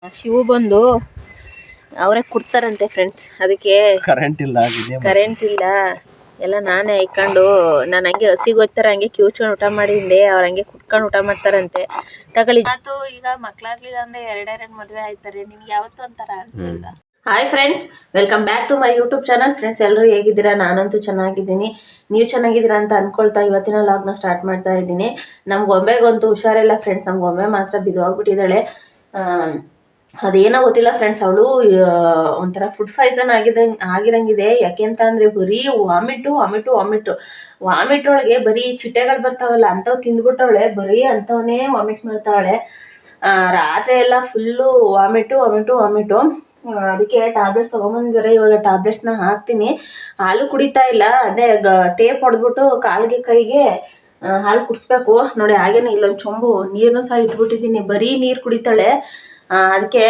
ಶಿವು ಬಂದು ಅವರೇ ಕೊಡ್ತಾರಂತೆ ಫ್ರೆಂಡ್ಸ್. ಅದಕ್ಕೆ ಕರೆಂಟ್ ಇಲ್ಲ ಎಲ್ಲ ನಾನೇ ಹಾಕೊಂಡು ನಾನು ಹಂಗೆ ಹಸಿಗೋಗ್ತಾರೆ ಹಂಗೆ ಕಿವುಚ್ಕೊಂಡು ಊಟ ಮಾಡಿದ್ದೆ. ಅವ್ರು ಹಂಗೆ ಕುಟ್ಕೊಂಡು ಊಟ ಮಾಡ್ತಾರಂತೆ. ತಗೊಳ್ಳಿ. ಮತ್ತು ಈಗ ಮಕ್ಕಳಾಗ್ಲಿಲ್ಲ ಅಂದ್ರೆ ಎರಡೆರಡು ಮದುವೆ ಆಯ್ತಾರೆ. ನಿಮ್ಗೆ ಯಾವತ್ತೂ ಒಂಥರ ಅನ್ಸಿಲ್ಲ. Hi friends, welcome back to my YouTube channel. Friends ಎಲ್ಲರೂ ಹೇಗಿದ್ದೀರಾ? ನಾನಂತೂ ಚೆನ್ನಾಗಿದ್ದೀನಿ. ನೀವು ಚೆನ್ನಾಗಿದ್ದೀರಾ ಅಂತ ಅನ್ಕೊಳ್ತಾ ಇವತ್ತಿನ ಲಾಗ್ನ ಸ್ಟಾರ್ಟ್ ಮಾಡ್ತಾ ಇದ್ದೀನಿ. ನಮ್ಮ ಗೊಂಬೆಗಂತೂ ಹುಷಾರಿಲ್ಲ ಫ್ರೆಂಡ್ಸ್. ನಮ್ಮ ಗೊಂಬೆ ಮಾತ್ರ ಬಿದ್ದೋಗ್ಬಿಟ್ಟಿದ್ದಾಳೆ. ಅದೇನೋ ಗೊತ್ತಿಲ್ಲ ಫ್ರೆಂಡ್ಸ್, ಅವಳು ಒಂಥರ ಫುಡ್ ಪಾಯ್ಸನ್ ಆಗಿರಂಗಿದೆ. ಯಾಕೆಂತ ಅಂದ್ರೆ ಬರೀ ವಾಮಿಟ್ ಒಳಗೆ ಬರೀ ಚಿಟ್ಟೆಗಳು ಬರ್ತಾವಲ್ಲ ಅಂಥವು ತಿಂದ್ಬಿಟ್ಟವಳೆ. ಬರೀ ಅಂಥವನ್ನೇ ವಾಮಿಟ್ ಮಾಡ್ತಾವಳೆ. ರಾತ್ರಿ ಎಲ್ಲ ಫುಲ್ಲು ವಾಮಿಟು. ಅದಕ್ಕೆ ಟ್ಯಾಬ್ಲೆಟ್ಸ್ ತಗೊಂಬಂದಿದ್ದಾರೆ. ಇವಾಗ ಟ್ಯಾಬ್ಲೆಟ್ಸ್ನ ಹಾಕ್ತೀನಿ. ಹಾಲು ಕುಡಿತಾ ಇಲ್ಲ. ಅದೇ ಟೇಪ್ ಹೊಡೆದ್ಬಿಟ್ಟು ಕಾಲಿಗೆ ಕೈಗೆ ಹಾಲು ಕುಡಿಸ್ಬೇಕು ನೋಡಿ. ಹಾಗೇನೆ ಇಲ್ಲೊಂದು ಚೊಂಬು ನೀರನ್ನು ಸಹ ಇಟ್ಬಿಟ್ಟಿದ್ದೀನಿ. ಬರೀ ನೀರು ಕುಡಿತಾಳೆ. ಅದಕ್ಕೆ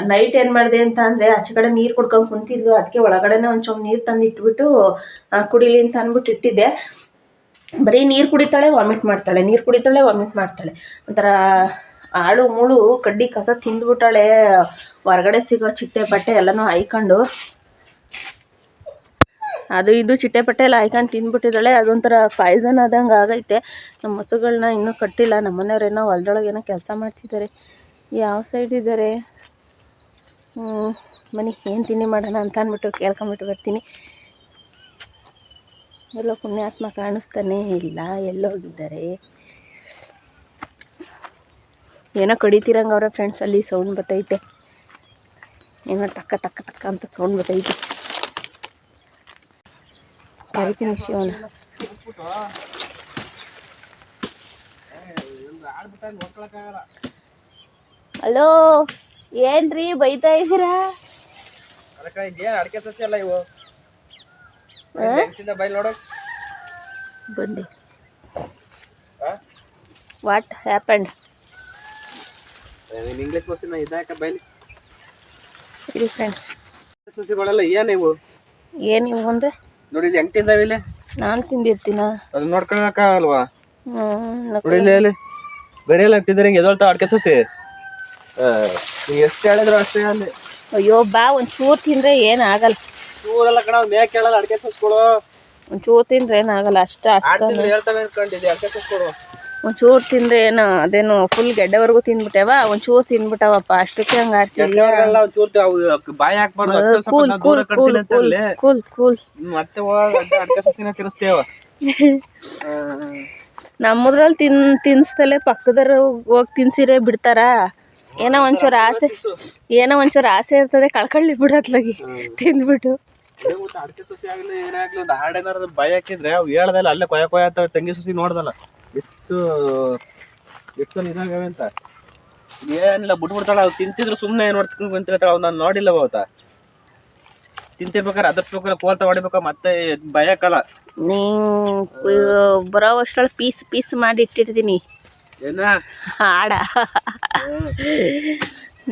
ನೈಟ್ ಏನು ಮಾಡಿದೆ ಅಂತ ಅಂದರೆ ಆಚೆ ಕಡೆ ನೀರು ಕುಡ್ಕೊಂಡು ಕುಂತಿದ್ಲು. ಅದಕ್ಕೆ ಒಳಗಡೆನೆ ಒಂದು ಚೊಂಬು ನೀರು ತಂದು ಇಟ್ಬಿಟ್ಟು ಕುಡಿಲಿ ಅಂತ ಅಂದ್ಬಿಟ್ಟು ಇಟ್ಟಿದ್ದೆ. ಬರೀ ನೀರು ಕುಡಿತಾಳೆ, ವಾಮಿಟ್ ಮಾಡ್ತಾಳೆ. ಒಂಥರ ಆಳು ಮೂಳು ಕಡ್ಡಿ ಕಸ ತಿಂದ್ಬಿಟ್ಟಾಳೆ. ಹೊರಗಡೆ ಸಿಗೋ ಚಿಟ್ಟೆ ಪಟ್ಟೆ ಎಲ್ಲನೂ ಹಾಯ್ಕೊಂಡು ಅದು ಇದು ಚಿಟ್ಟೆ ಪಟ್ಟೆ ಎಲ್ಲ ಹಾಯ್ಕೊಂಡು ತಿಂದ್ಬಿಟ್ಟಿದ್ದಾಳೆ. ಅದೊಂಥರ ಪಾಯ್ಸನ್ ಆದಂಗೆ ಆಗೈತೆ. ನಮ್ಮ ಹಸುಗಳನ್ನ ಇನ್ನೂ ಕಟ್ಟಿಲ್ಲ. ನಮ್ಮನೆಯವ್ರೇನೋ ಹೊಲದೊಳಗೆ ಏನೋ ಕೆಲಸ ಮಾಡ್ತಿದ್ದಾರೆ. ಯಾವ ಸೈಡ್ ಇದ್ದಾರೆ ಬನ್ನಿ ಏನು ತಿಂಡಿ ಮಾಡೋಣ ಅಂತ ಅಂದ್ಬಿಟ್ಟು ಕೇಳ್ಕೊಂಬಿಟ್ಟು ಬರ್ತೀನಿ. ಎಲ್ಲೋ ಪುಣ್ಯಾತ್ಮ ಕಾಣಿಸ್ತಾನೆ ಇಲ್ಲ. ಎಲ್ಲೋಗಿದ್ದಾರೆ? ಏನೋ ಕಡಿತಿರಂಗೆ ಅವರ ಫ್ರೆಂಡ್ಸ್. ಅಲ್ಲಿ ಸೌಂಡ್ ಬರ್ತೈತೆ. ಏನೋ ಟಕ್ಕ ಟಕ್ಕ ಟಕ್ಕ ಅಂತ ಸೌಂಡ್ ಬರ್ತೈತೆ. ಕರಿತೀನಿ ಶಿವನ. ಹಲೋ, ಏನ್ರಿ ಬೈತಾ ಇದ್ದೀರಾ? ಬಂದೆ. What happened? ಇಂಗ್ಲಿಷ್ ಬಸ್ಸಿನ ಇದಾಕ ಬೈಲಿ ಇದು ಫ್ರೆಂಡ್ಸ್. ಸಸಿಗಳೆಲ್ಲ ಏನಿವು ಅಂದ್ರೆ ನೋಡಿ ಇಲ್ಲಿ ಹೆಂಗ್ ತಿಂದಾವಿಲ್ಲ. ನಾನು ತಿಂದಿರ್ತೀನ ಅದು ನೋಡ್ಕೊಳಕ್ಕಾಗಲ್ವಾ? ನೋಡಿ ಇಲ್ಲಿ ಬೆಳೆಯಲ್ಲ ತಿಂದ್ರೆ ಹಿಂಗೆ ಎದೊಳ್ತಾ ಅಡ್ಕೆ ಸಸಿ. ಎಷ್ಟು ಹೇಳಿದ್ರು ಅಷ್ಟೇ ಅಲ್ಲಿ. ಅಯ್ಯೋ ಬಾ, ಒಂಚೂರು ತಿಂದ್ರೆ ಏನಾಗಲ್ಲ. ಚೂರೆಲ್ಲ ಕಣ ಮೇಕ್ ಕೇಳಲ್ಲ ಅಡ್ಕೆ ಸಸ್ಗಳು. ಒಂಚೂರು ತಿಂದ್ರೆ ಏನಾಗಲ್ಲ. ಅಷ್ಟ ಹೇಳ್ತವೆ ಅನ್ಕೊಂಡಿದ್ದೆ. ಅಡ್ಕೆ ಸಸ್ಗಳು ಒಂಚೂರು ತಿಂದ್ರೆ ಏನು ಅದೇನು ಫುಲ್ ಗೆಡ್ಡೆವರೆಗೂ ತಿಂದ್ಬಿಟ್ಟವ. ಒಂಚೂರು ತಿಂದ್ಬಿಟ್ಟವಪ್ಪ. ಅಷ್ಟಕ್ಕೆ ಹಂಗ ಆಡ್ತಿದ್ಯಾ? ಬಾಯಿ ಹಾಕ್ಬಾರ್ದು. ಮತ್ತೆ ಅಡ್ಕೆ ಸಸಿನ ತಿನ್ನಿಸ್ತೇವ. ನಮ್ಮದ್ರಲ್ಲಿ ತಿನ್ಸ್ತಲೆ ಪಕ್ಕದವ್ರು ಹೋಗಿ ತಿನ್ಸಿರೇ ಬಿಡ್ತಾರ. ಏನೋ ಒಂಚೂರು ಆಸೆ ಇರ್ತದೆ. ಕಳ್ಕೊಳ್ಳಿ ಬಿಡತ್ಲಾಗಿ ತಿಂದ್ಬಿಟ್ಟು. ಅಡ್ಕೆ ಸಸಿ ಆಗ್ಲಿ ಏನಾಗ್ಲಿ ಒಂದು ಹಾಡೇನಾರ ಬಾಯಿ ಹಾಕಿದ್ರೆ ಅವು ಹೇಳ್ದಲ್ಲ ಅಲ್ಲೇ ಕೊಯ ಅಂತ ತೆಂಗಿ ಸಸಿ ನೋಡ್ದಲ್ಲ ಎಷ್ಟು ಇದಾಗವೆ ಅಂತ. ಏನಿಲ್ಲ ಬಿಟ್ಬಿಡ್ತಾಳ. ಅವು ತಿಂತಿದ್ರು ಸುಮ್ಮನೆ ನೋಡ್ಕೊಂಡು ಕುಂತಿರ್ತಾಳ. ಅವು ನಾನು ನೋಡಿಲ್ಲ ಅವತ್ತ ತಿಂತಿರ್ಬೇಕಾರೆ ಅದರ್ಸ್ಬೇಕಾರೆ ಕೋಲ್ತ ಹೊಡಿಬೇಕ. ಮತ್ತೆ ಭಯಕ್ಕಲ್ಲ. ನೀ ಬರೋ ಅಷ್ಟೊಳ ಪೀಸ್ ಮಾಡಿ ಇಟ್ಟಿರ್ತೀನಿ. ಏನ ಹಾಡ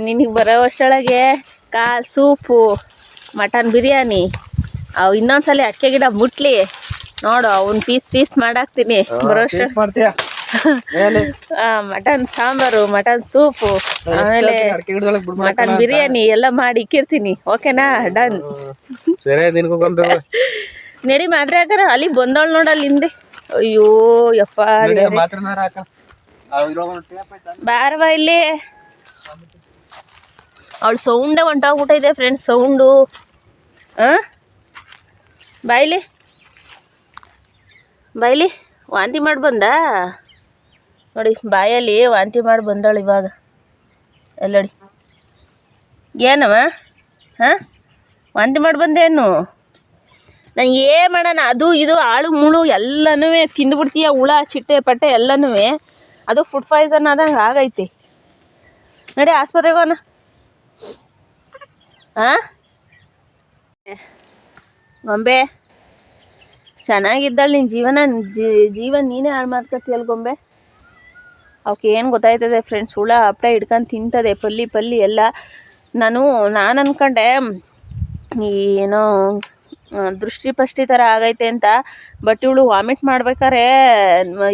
ನಿನಗೆ ಬರೋ ಅಷ್ಟೊಳಗೆ ಕಾಲ್ ಸೂಪು, ಮಟನ್ ಬಿರಿಯಾನಿ, ಅವು ಇನ್ನೊಂದ್ಸಲ ಅಡಿಕೆ ಗಿಡ ಮುಟ್ಲಿ ನೋಡು. ಅವ್ನ ಪೀಸ್ ಮಾಡಾಕ್ತೀನಿ ಬರೋ ಅಷ್ಟ. ಮಟನ್ ಸಾಂಬಾರು, ಮಟನ್ ಸೂಪು, ಆಮೇಲೆ ಮಟನ್ ಬಿರಿಯಾನಿ ಎಲ್ಲ ಮಾಡಿ ಇಕ್ಕಿರ್ತೀನಿ. ಓಕೆನಾ? ಡನ್. ನಡಿ ಮಾತ್ರ ಹಾಕಾರ. ಅಲ್ಲಿ ಬಂದವಳು ನೋಡಲ್ಲಿ ಹಿಂದೆ. ಅಯ್ಯೋ ಯಪ್ಪ, ಬಾರವಾ ಇಲ್ಲಿ. ಅವಳು ಸೌಂಡೇ ಹೊಂಟೋಗ್ಬಿಟ್ಟಿದೆ ಫ್ರೆಂಡ್ಸ್. ಸೌಂಡು ಬಾಯ್ಲಿ ವಾಂತಿ ಮಾಡಿ ಬಂದ ನೋಡಿ. ಬಾಯಲ್ಲಿ ವಾಂತಿ ಮಾಡಿ ಬಂದವಳು ಇವಾಗ. ಎಲ್ಲಡಿ ಏನವ? ವಾಂತಿ ಮಾಡಿ ಬಂದೇನು? ನಾನು ಏನು ಮಾಡೋಣ? ಅದು ಇದು ಆಳು ಮುಳು ಎಲ್ಲನೂ ತಿಂದ್ಬಿಡ್ತೀಯ. ಹುಳ ಚಿಟ್ಟೆ ಪಟ್ಟೆ ಎಲ್ಲನೂ. ಅದು ಫುಡ್ ಪಾಯ್ಸನ್ ಆದಂಗೆ ಆಗೈತಿ. ನಡಿ ಆಸ್ಪತ್ರೆಗೆ ಹೋಗೋಣ. ಗೊಂಬೆ ಚೆನ್ನಾಗಿದ್ದಾಳೆ. ನಿನ್ನ ಜೀವನ ನೀನೇ ಹಾಳು ಮಾಡ್ಕೊತೀಯಲ್ಲ ಗೊಂಬೆ. ಅವಕ್ಕೆ ಏನು ಗೊತ್ತಾಯ್ತದೆ ಫ್ರೆಂಡ್ಸ್? ಹುಳ ಹಪ್ಪಳ ಹಿಡ್ಕೊಂಡು ತಿಂತದೆ. ಪಲ್ಲಿ ಎಲ್ಲ. ನಾನು ಅನ್ಕೊಂಡೆ ಏನೋ ದೃಷ್ಟಿ ಥರ ಆಗೈತೆ ಅಂತ. ಬಟ್ ಇವಳು ವಾಮಿಟ್ ಮಾಡ್ಬೇಕಾರೆ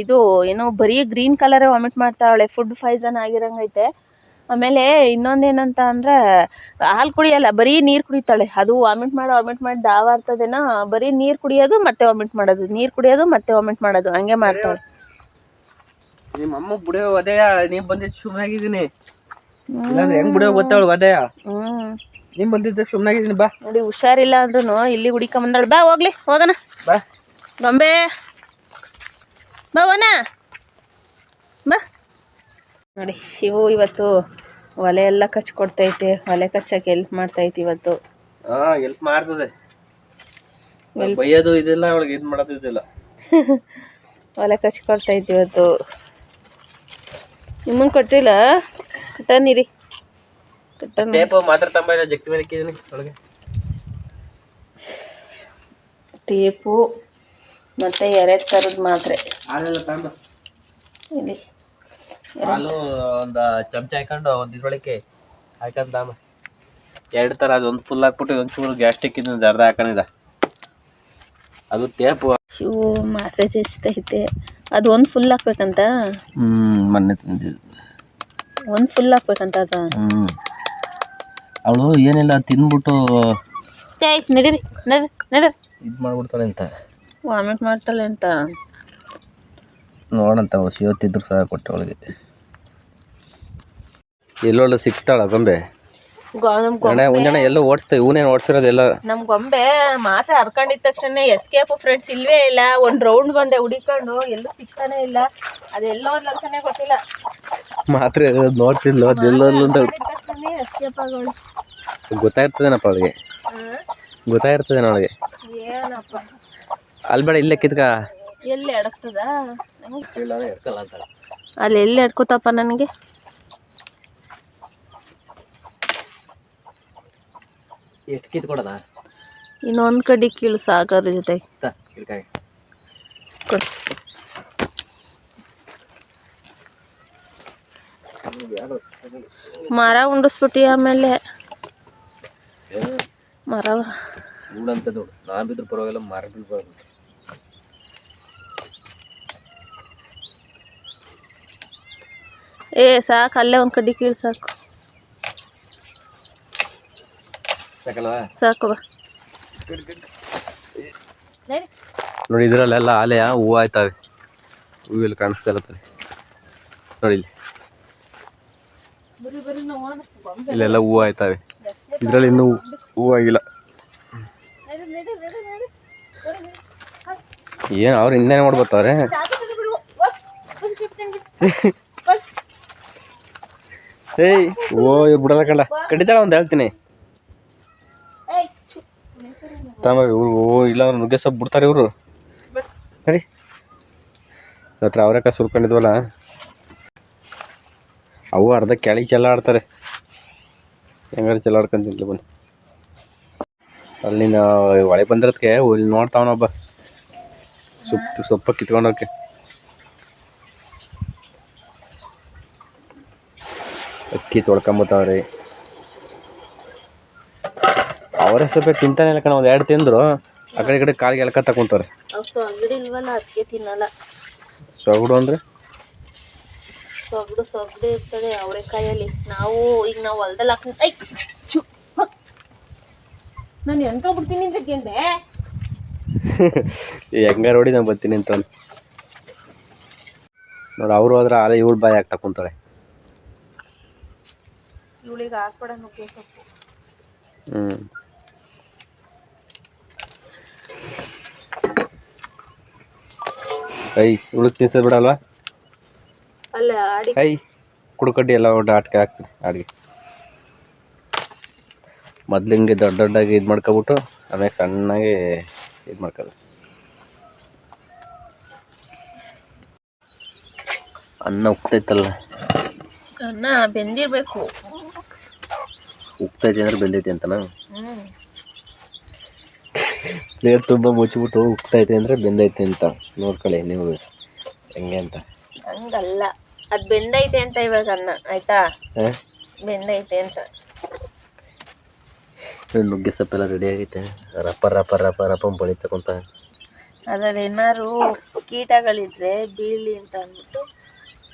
ಇದು ಏನೋ ಬರೀ ಗ್ರೀನ್ ಕಲರೇ ವಾಮಿಟ್ ಮಾಡ್ತಾವಳೆ. ಫುಡ್ ಪಾಯ್ಸನ್ ಆಗಿರಂಗೈತೆ. ಆಮೇಲೆ ಇನ್ನೊಂದೇನಂತ ಅಂದ್ರೆ ಹಾಲು ಕುಡಿಯಲ್ಲ, ಬರೀ ನೀರು ಕುಡಿತಾಳೆ. ಅದು ವಾಮಿಟ್ ಮಾಡಿ ದಾವ ಆಗ್ತದೇನೋ, ಬರೀ ನೀರು ಕುಡಿಯೋದು ಮತ್ತೆ ವಾಮಿಟ್ ಮಾಡೋದು, ನೀರು ಕುಡಿಯೋದು ಮತ್ತೆ ವಾಮಿಟ್ ಮಾಡೋದು, ಹಂಗೆ ಮಾಡ್ತಾಳೆ. ನಿಮ್ಮ ಅಮ್ಮ ಬುಡಿಯೋ ಒದೆಯ ನೀವ್ ಬಂದಿದ್ದು ಸುಮ್ಮನಾಗಿದ್ದೀನಿ, ಇಲ್ಲಾಂದ್ರೆ ಹೆಂಗ್ ಬುಡಿಯೋ ಗೊತ್ತಾವಳು ಒದೆಯ. ನೀವ್ ಬಂದಿದ್ದ ಸುಮ್ಮನಾಗಿದ್ದೀನಿ. ಬಾ ನೋಡಿ, ಹುಷಾರಿಲ್ಲ ಅಂದ್ರೂ ಇಲ್ಲಿ ಹುಡಿಕೊಂಬಂದಾಳು. ಬಾ ಹೋಗ್ಲಿ, ಹೋಗೋಣ ಬಾ ಗೊಂಬೆ, ಬಾ ವನ ಬಾ. ನೋಡಿ, ಶಿವು ಇವತ್ತು ಒಲೆ ಎಲ್ಲ ಕಚ್ಕೊಡ್ತೈತೆ, ಒಲೆ ಕಚ್ಚಕ್ಕೆ ಹೆಲ್ಪ್ ಮಾಡ್ತೈತಿ ಇವತ್ತು. ಹೆಲ್ಪ್ ಮಾಡ್ತದೆ, ಬೈಯೋದು ಇದೆಲ್ಲ ಅವಳಿಗೆ ಇದು ಮಾಡೋದು ಇದೆಲ್ಲ. ಒಲೆ ಕಚ್ಕೊಡ್ತೈತಿ ಇವತ್ತು. ನಿಮ್ಮನ್ ಕೊಟ್ಟಿಲ್ಲ, ಕಟ್ಟನಿರಿ ಟೇಪ್ ಮಾತ್ರ ತಂಬ ಜಗ್ತಿ ಮೇಲೆ ಇಕ್ಕಿದ್ದೀನಿ ಒಳಗೆ. ಟೇಪು ಮತ್ತೆ 2 ಥರದ ಮಾತ್ರೆ. ಹಾಲೆಲ್ಲ ತಂಬ, ಇಲ್ಲಿ ಹಾಲು ಒಂದು ಚಮಚ ಹಾಕೊಂಡು ಒಂದು ಇದ್ರೊಳಕ್ಕೆ ಹಾಕಂತ ತಾಂಬ. 2 ಥರ, ಅದು ಒಂದು ಫುಲ್ ಹಾಕ್ಬಿಟ್ಟು ಒಂಚೂರು ಗ್ಯಾಸ್ಟ್ರಿಕ್ ಇದ್ದು ಅರ್ಧ ಹಾಕೊಂಡಿದ್ದ ಅದು ಟೇಪು. ಶಿವು ಮಾತ್ರೆ ಚಚ್ತೈತೆ, ಅದು ಒಂದು ಫುಲ್ ಹಾಕ್ಬೇಕಂತ. ಮೊನ್ನೆ ತಂದಿದ್ದು ಒಂದು ಫುಲ್ ಹಾಕ್ಬೇಕಂತ ಅದು. ಅವಳು ಏನಿಲ್ಲ ತಿಂದ್ಬಿಟ್ಟು ನಡೀರಿ ನಡೀರಿ ಇದು ಮಾಡ್ಬಿಡ್ತಾಳೆ ಅಂತ, ವಾಮಿಟ್ ಮಾಡ್ತಾಳೆ ಅಂತ ನೋಡಂತ ಇವತ್ತಿದ್ರು ಸಹ ಕೊಟ್ಟೆ ಅವಳಿಗೆ. ಎಲ್ಲೊಳ್ಳೆ ಸಿಗ್ತಾಳ ಗೊಂಬೆ. ಒಂಜನ ಎಲ್ಲ ಓಡಿಸ್ತಾ, ಇವನೇನು ಓಡಿಸಿರೋದೆಲ್ಲ. ನಮ್ ಗೊಂಬೆ ಮಾತ್ರ ಹರ್ಕೊಂಡಿದ ತಕ್ಷಣ ಎಸ್ಕೇಪ್ ಫ್ರೆಂಡ್ಸ್ ಇಲ್ವೇ ಇಲ್ಲ. ಒಂದ್ ರೌಂಡ್ ಬಂದೆ ಹುಡಿಕೊಂಡು, ಎಲ್ಲೂ ಸಿಗ್ತಾನೆ ಇಲ್ಲ. ಅದೆಲ್ಲೋ ಒಂದ್ ಅಂತಾನೆ ಗೊತ್ತಿಲ್ಲ. ಮಾತ್ರ ನೋಡ್ತಿಲ್ಲ ಅದೆಲ್ಲ ಎಸ್ಕೇಪ್ ಆಗೋಳು. ಗೊತ್ತಾಗ್ತದೇನಪ್ಪ ಅವಳಿಗೆ, ಗೊತ್ತಾಗಿರ್ತದೇನ ಅವಳಿಗೆ. ಏನಪ್ಪ ಅಲ್ಲಿ ಬೇಡ, ಇಲ್ಲೇ ಕಿತ್ಕ. ಎಲ್ಲಿ ಎಡಕ್ತದ ಅಲ್ಲಿ, ಎಲ್ಲಿ ಎಡ್ಕೋತಪ್ಪ ನನಗೆ. ಎಷ್ಟು ಕಿತ್ಕೊಡದ, ಇನ್ನೊಂದ್ ಕಡೆ ಕೀಳು ಸಾಗರ ಜೊತೆ ಮರ ಉಂಡಿಸ್ಬಿಟ್ಟಿ. ಆಮೇಲೆ ಮರ ಊಡಂತ ನೋಡು, ನಾ ಬಿದ್ರು ಪರವಾಗಿಲ್ಲ, ಮರ ಬೀಳ್ಬಾರ್ದು. ಸಾಕು, ಅಲ್ಲೇ ಒಂದ್ ಕಡ್ಡಿ ಕೀಳು ಸಾಕು. ಸಾಕಲ್ವಾ, ಸಾಕು ಬಾ. ನೋಡಿ ಇದ್ರಲ್ಲೆಲ್ಲ ಆಲೆಯ ಹೂವು ಆಯ್ತಾವೆ, ಹೂವೆಲ್ಲಿ ಕಾಣಿಸ್ತಾ ಇರತ್ತಲ್ಲಿ ನೋಡಿ. ಇಲ್ಲೆಲ್ಲ ಹೂವು ಆಯ್ತಾವೆ, ಇದ್ರಲ್ಲಿ ಇನ್ನೂ ಹೂವು ಆಗಿಲ್ಲ. ಏನು ಅವ್ರು ಇನ್ನೇನು ಮಾಡ್ಬೋತಾರೆ. ಏಯ್ ಓ ಬಿಡಲ್ಲ ಕಂಡ, ಕಡಿತಾಳ ಒಂದು ಹೇಳ್ತೀನಿ ತಾಮ. ಇವ್ರು ಇಲ್ಲ ಅವ್ರು ನುಗ್ಗೆ ಸೊಪ್ಪು ಬಿಡ್ತಾರೆ ಇವರು. ಸರಿ ಹತ್ರ ಅವರೇಕಾಯಿ ಸುರ್ಕೊಂಡಿದ್ವಲ್ಲ, ಅವು ಅರ್ಧ ಕೆಳಗೆ ಚೆಲ್ಲಾಡ್ತಾರೆ. ಹೆಂಗಾರು ಚೆಲ್ಲಾಡ್ಕೊಂತಿದ್ಲು ಬನ್ನಿ. ಅಲ್ಲಿನ ಹೊಳೆ ಬಂದಿರೋದಕ್ಕೆ ಇಲ್ಲಿ ನೋಡ್ತಾವನೊಬ್ಬ, ಸೊಪ್ಪ ಕಿತ್ಕೊಂಡೋಕೆ. ಅಕ್ಕಿ ತೊಳ್ಕೊಂಬತ್ತವ್ರಿ. ಅವರೇ ಸ್ವಲ್ಪ ತಿಂತಾನೆ ಇಲ್ಲ ಕಣ, ಒಂದು 2 ತಿಂದ್ರು ಆ ಕಡೆ ಈ ಕಡೆ ಕಾಲಿಗೆ ಎಳ್ಕ ತಕೊಂತಾರೆ. ಸೊಗಡು ಇಲ್ವಲ್ಲ, ಅದಕ್ಕೆ ತಿನ್ನಲ್ಲ. ಸೊಗಡು ಅಂದ್ರೆ ಸೊಗಡು ಇರ್ತದೆ ಅವರೆಕಾಯಲ್ಲಿ. ನಾವು ಈಗ ನಾವು ಹೊಲ್ದಲ್ಲಿ ಹಾಕ್ತೀನಿ. ನಾನು ಎಂಟ್ಬಿಡ್ತೀನಿ ಅಂತ ಗೆಂಡೆ ಹೆಂಗಾರ ನೋಡಿ ನಾನು ಬರ್ತೀನಿ ಅಂತ ನೋಡಿ. ಅವ್ರು ಹೋದ್ರೆ ಆಲೆ ಇವಳು ಬಾಯಿ ಹಾಕ್ತಾ ಕುಂತಾಳೆ. ಇವಳಿಗೆ ಹಾಕ್ಬೇಡ ನುಗ್ಗೆ ಸೊಪ್ಪು. ಐ ಇವಳಿಗೆ ತಿನ್ಸೋದು ಬಿಡಲ್ವಾ. ಅಲ್ಲ ಆಡಿ ಐ ಕುಡ್ಕಡ್ಡಿ ಎಲ್ಲ ಒಟ್ಟು ಆಟಿಕೆ ಹಾಕ್ತೀನಿ ಅಡಿಗೆ. ಮೊದ್ಲು ಹಿಂಗೆ ದೊಡ್ಡದಾಗಿ ಇದು ಮಾಡ್ಕೊಬಿಟ್ಟು ಆಮೇಲೆ ಸಣ್ಣಗೆ ಇದು ಮಾಡ್ಕೋದು. ಅನ್ನ ಉಕ್ತೈತಲ್ಲ, ಅನ್ನ ಬೆಂದಿರ್ಬೇಕು. ಉಕ್ತೈತೆ ಅಂದ್ರೆ ಬೆಂದೈತೆ ಅಂತನಾ. ಪ್ಲೇಟ್ ತುಂಬ ಮುಚ್ಚಿಬಿಟ್ಟು ಉಕ್ತೈತೆ ಅಂದರೆ ಬೆಂದೈತೆ ಅಂತ ನೋಡ್ಕೊಳ್ಳಿ ನೀವು ಹೆಂಗೆ ಅಂತ. ಹಂಗಲ್ಲ, ಅದು ಬೆಂದೈತೆ ಅಂತ ಇವಾಗ ಅನ್ನ ಆಯ್ತಾ, ಬೆಂದೈತೆ ಅಂತ. ನುಗ್ಗೆ ಸೊಪ್ಪೆಲ್ಲ ರೆಡಿ ಆಗೈತೆ, ರಪ್ಪ ರಪ್ಪ ರಪ್ಪ ರಪ್ಪ ಬಳಿ ತಗೊಂತ. ಅದ್ರಲ್ಲಿ ಏನಾದ್ರು ಕೀಟಗಳಿದ್ರೆ ಬೀಳಿ ಅಂತ ಅಂದ್ಬಿಟ್ಟು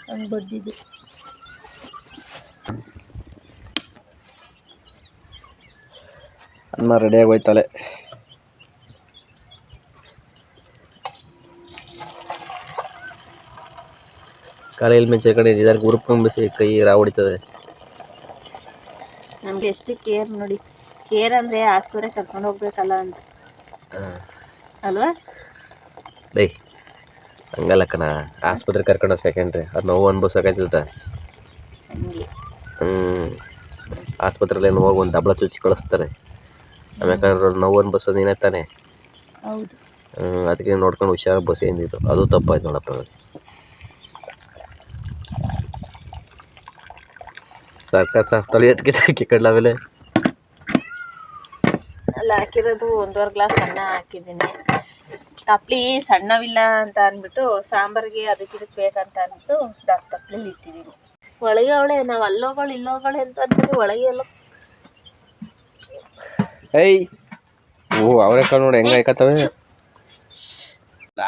ಹಂಗೆ ಬಡ್ದಿದ್ದು. ಅನ್ನ ರೆಡಿಯಾಗಿ ಹೋಯ್ತಲೆ. ಕಾಲೆಯಲ್ಲಿ ಮೆಚ್ಚೆ ಕಡೆ ಇದಕ್ಕೆ ಉರುಪ್ಕೊಂಡ್ಬಿಸಿ ಕೈ ರಾವ್ ಹೊಡಿತದೆ. ನಮ್ಗೆ ಎಷ್ಟು ಕೇರ್ ನೋಡಿ, ಕೇರ್ ಅಂದರೆ ಆಸ್ಪತ್ರೆ ಕರ್ಕೊಂಡು ಹೋಗ್ಬೇಕಲ್ಲ ಅಂತ ಅಲ್ವಾ. ಡೈ ಹಂಗಲ್ಲ ಕಣ, ಆಸ್ಪತ್ರೆ ಕರ್ಕೊಂಡು ಸೆಕೆಂಡ್ರಿ, ಅದು ನೋವು ಅನ್ಭವಿಸೋಕಾಯ್ತದ. ಹಂಗೆ ಆಸ್ಪತ್ರೆಯಲ್ಲಿ ನೋವು ಒಂದು ದಬ್ಳ ಚುಚ್ಚಿ ಕಳಿಸ್ತಾರೆ, ಆಮೇಲೆ ನೋವು ಅನ್ಭವಿಸೋದು ನೀನೇ ತಾನೆ. ಹೌದು. ಅದಕ್ಕೆ ನೋಡ್ಕೊಂಡು ಹುಷಾರು ಬಸ್ ಏನಿತ್ತು, ಅದು ತಪ್ಪಾಯ್ತು ನೋಡಪ್ಪ. ಸರ್ಕಾರ ಸಾಫ್ ತೊಳಿ ಎತ್ಕೆ ಕಡ್ಲಾವೆಲೆ ಅಲ್ಲಿ ಹಾಕಿರೋದು 1.5 ಗ್ಲಾಸ್ ಅನ್ನ ಹಾಕಿದ್ದೀನಿ. ತಪ್ಲಿ ಸಣ್ಣವಿಲ್ಲ ಅಂತ ಅಂದ್ಬಿಟ್ಟು ಸಾಂಬಾರಿಗೆ ಅದಕ್ಕೆ ಬೇಕಂತ ಅಂದ್ಬಿಟ್ಟು ತಪ್ಲಿಲಿ ಇಟ್ಟಿದ್ದೀನಿ. ಒಳಗೆ ಅವಳೆ, ನಾವು ಅಲ್ಲೋಗಳು ಇಲ್ಲೋಗಳು ಅಂತ ಅಂತೀವಿ, ಒಳಗೆ ಎಲ್ಲ ಏಯ್ ಅವರೆಕಾಳು ನೋಡಿ ಹೆಂಗೆ ಹಾಕತ್ತವೆ.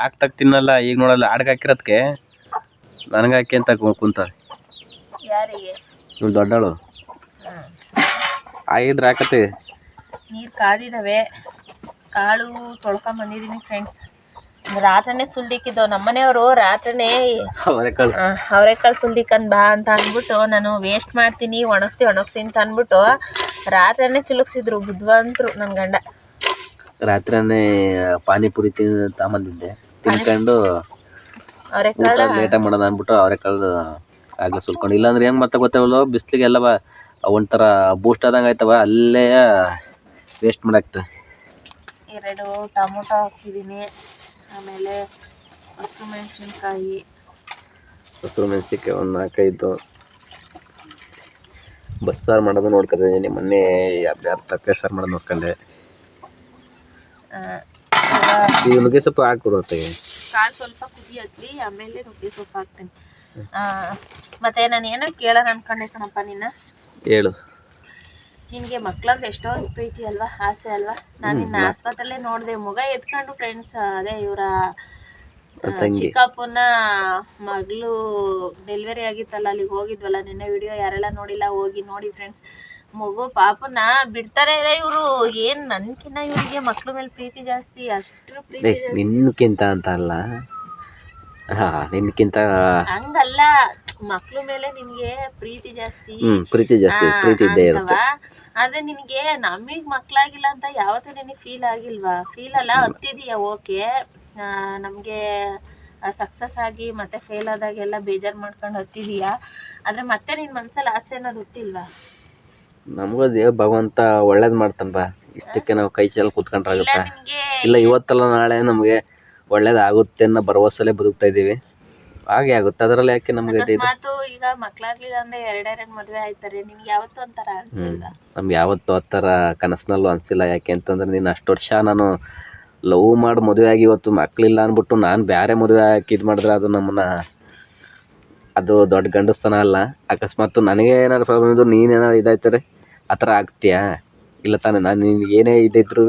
ಹಾಕ್ತಾಗ ತಿನ್ನಲ್ಲ, ಈಗ ನೋಡಲ್ಲ ಆಡ್ಗೆ ಹಾಕಿರೋದಕ್ಕೆ ನನಗೆ ಹಾಕಿ ಅಂತ ಕುಂತಾವೆ. ಯಾರಿಗೆ? ನೀವು ದೊಡ್ಡಳು ಆಗಿದ್ರೆ ಹಾಕತ್ತೀವಿ. ನೀರು ಕಾದಿದ್ದಾವೆ, ಕಾಳು ತೊಳ್ಕೊಂಬಂದಿದ್ದೀನಿ ಫ್ರೆಂಡ್ಸ್. ರಾತ್ರಿನೇ ಸುಲ್ದಿಕ್ಕಿದ್ದವು ನಮ್ಮನೆಯವರು. ರಾತ್ರಿನೇ ಅವರೆಕಾಳು ಸುಲ್ದಿಕ್ಕಂಡು ಬಾ ಅಂತ ಅಂದ್ಬಿಟ್ಟು ನಾನು ವೇಸ್ಟ್ ಮಾಡ್ತೀನಿ, ಒಣಗಿಸಿ ಅಂತ ಅಂದ್ಬಿಟ್ಟು ರಾತ್ರಿನೇ ಚುಲುಕ್ಸಿದ್ರು ಬುದ್ಧಿವಂತರು ನನ್ನ ಗಂಡ. ರಾತ್ರಿನೇ ಪಾನಿಪುರಿ ತಗೊಂಬಂದಿದ್ದೆ, ತಿನ್ಕೊಂಡು ಅವರೆಕಾಳು ಲೇಟಾಗಿ ಮಾಡೋದು ಅಂದ್ಬಿಟ್ಟು ಅವರೆಕಾಳು ಆಗಲೇ ಸುಲ್ಕೊಂಡು. ಇಲ್ಲಾಂದ್ರೆ ಹೆಂಗೆ ಮತ್ತೆ ಗೊತ್ತಾಗಲ್ಲ, ಬಿಸಿಲಿಗೆಲ್ಲ ಒಂಥರ ಬೂಸ್ಟ್ ಆದಂಗೆ ಆಯ್ತವ, ಅಲ್ಲೇ ವೇಸ್ಟ್ ಮಾಡಾಕ್ತವೆ. 2 ಟೊಮೊಟೊ ಹಾಕಿದ್ದೀನಿ, ಆಮೇಲೆ ಹಸಿರು ಮೆಣಸಿನ್ಕಾಯಿ ಒಂದು 4-5 ಬಸ್ಸಾರು ಮಾಡೋದು ನೋಡ್ಕೊಂಡಿದ್ದೀನಿ. ಮೊನ್ನೆ ಯಾರು ತರಕಾರಿ ಸಾರು ಮಾಡೋದು ನೋಡ್ಕೊಂಡೆ. ಈಗ ನುಗ್ಗೆ ಸೊಪ್ಪು ಹಾಕ್ಬಿಡು ಹೊತ್ತಿಗೆ, ಕಾಳು ಸ್ವಲ್ಪ ಕುದಿ ಹಚ್ಚಲಿ, ಆಮೇಲೆ ನುಗ್ಗೆ ಸೊಪ್ಪು ಹಾಕ್ತೀನಿ. ಮತ್ತೆ ನಾನು ಏನೋ ಕೇಳೋಣ ಅನ್ಕೊಂಡೆ ಕಣಪ್ಪ ನಿನ್ನ. ಹೇಳು. ನಿನಗೆ ಮಕ್ಳಂದ್ರೆ ಎಷ್ಟೋ ಪ್ರೀತಿ ಅಲ್ವಾ, ಆಸೆ ಅಲ್ವಾ. ನಾನು ನಿನ್ನ ಆಸ್ಪತ್ರೆಲ್ಲೇ ನೋಡಿದೆ, ಮುಗ ಎತ್ಕೊಂಡು ಫ್ರೆಂಡ್ಸ್. ಅದೇ ಇವರ ಚಿಕ್ಕಪ್ಪನ ಮಗಳು ಡೆಲಿವರಿ ಆಗಿತ್ತಲ್ಲ, ಅಲ್ಲಿಗೆ ಹೋಗಿದ್ವಲ್ಲ ನಿನ್ನೆ. ವಿಡಿಯೋ ಯಾರೆಲ್ಲ ನೋಡಿಲ್ಲ ಹೋಗಿ ನೋಡಿ ಫ್ರೆಂಡ್ಸ್. ಮಗು ಪಾಪನ ಬಿಡ್ತಾರೆ ಇಲ್ಲ ಇವರು. ಏನು ನನ್ಕಿನ್ನ ಇವರಿಗೆ ಮಕ್ಳ ಮೇಲೆ ಪ್ರೀತಿ ಜಾಸ್ತಿ, ಅಷ್ಟು ಪ್ರೀತಿ ಜಾಸ್ತಿ. ನಿನ್ಕಿಂತ ಅಂತ ಅಲ್ಲ, ನಿನ್ಕಿಂತ ಹಂಗಲ್ಲ, ಮಕ್ಳ ಮೇಲೆ ನಿನ್ಗೆ ಪ್ರೀತಿ ಜಾಸ್ತಿ, ಪ್ರೀತಿ ಇದ್ದೇ ಇರುತ್ತೆ. ಆದ್ರೆ ನಿನ್ಗೆ ನಮಗ್ ಮಕ್ಳಾಗಿಲ್ಲ ಅಂತ ಯಾವತ್ತೂ ನಿನಗೆ ಫೀಲ್ ಆಗಿಲ್ವಾ? ಫೀಲ್ ಅಲ್ಲ, ಹತ್ತಿದೀಯ ಓಕೆ. ನಮ್ಗೆ ಸಕ್ಸಸ್ ಆಗಿ ಮತ್ತೆ ಫೇಲ್ ಆದಾಗೆಲ್ಲ ಬೇಜಾರು ಮಾಡ್ಕೊಂಡು ಹತ್ತಿದೀಯ, ಆದ್ರೆ ಮತ್ತೆ ನಿನ್ ಮನ್ಸಲ್ಲಿ ಆಸೆ ಅನ್ನೋದು ಹುಟ್ಟಿಲ್ವಾ? ನಮಗೂ ದೇವ್ ಭಗವಂತ ಒಳ್ಳೇದ್ ಮಾಡ್ತಾನಪ್ಪ. ಇಷ್ಟಕ್ಕೆ ನಾವು ಕೈ ಚೆಲ್ಲಿ ಕೂತ್ಕೊಂಡ್ರಾಗುತ್ತಾ? ಇಲ್ಲ, ಇವತ್ತಲ್ಲ ನಾಳೆ ನಮಗೆ ಒಳ್ಳೇದಾಗುತ್ತೆ ಅನ್ನೋ ಭರವಸೆಲೆ ಬದುಕ್ತಾ ಇದ್ದೀವಿ. ಹಾಗೆ ಆಗುತ್ತೆ, ಅದರಲ್ಲಿ ಯಾಕೆ ನಮ್ಗೆ ಅಕಸ್ಮಾತ್ ಈಗ ಮಕ್ಳಾಗ್ಲಿಲ್ಲ ಅಂದ್ರೆ 2 ಮದ್ವೆ ಆಯ್ತಾರೆ, ನಿನ್ಗೆ ಯಾವತ್ತೂ ಒಂಥರ ಅನ್ಸಿಲ್ವಾ? ನಮ್ಗೆ ಯಾವತ್ತೂ ಆ ಥರ ಕನಸಿನಲ್ಲೂ ಅನಿಸಿಲ್ಲ. ಯಾಕೆ ಅಂತಂದ್ರೆ ನೀನು ಅಷ್ಟು ವರ್ಷ ನಾನು ಲವ್ ಮಾಡಿ ಮದುವೆ ಆಗಿ ಇವತ್ತು ಮಕ್ಕಳಿಲ್ಲ ಅಂದ್ಬಿಟ್ಟು ನಾನು ಬೇರೆ ಮದುವೆ ಹಾಕಿ ಇದು ಮಾಡಿದ್ರೆ ಅದು ಅದು ದೊಡ್ಡ ಗಂಡಸ್ತನ ಅಲ್ಲ. ಅಕಸ್ಮಾತ್ ನನಗೆ ಏನಾದ್ರು ಪ್ರಾಬ್ಲಮ್ ಇದ್ರು ನೀನೇನಾದ್ರು ಇದಾಯ್ತಾರೆ ಆ ಥರ ಆಗ್ತೀಯಾ? ಇಲ್ಲ ತಾನೇ. ನಾನು ನಿನ್ಗೆ ಏನೇ ಇದ್ದಿದ್ರು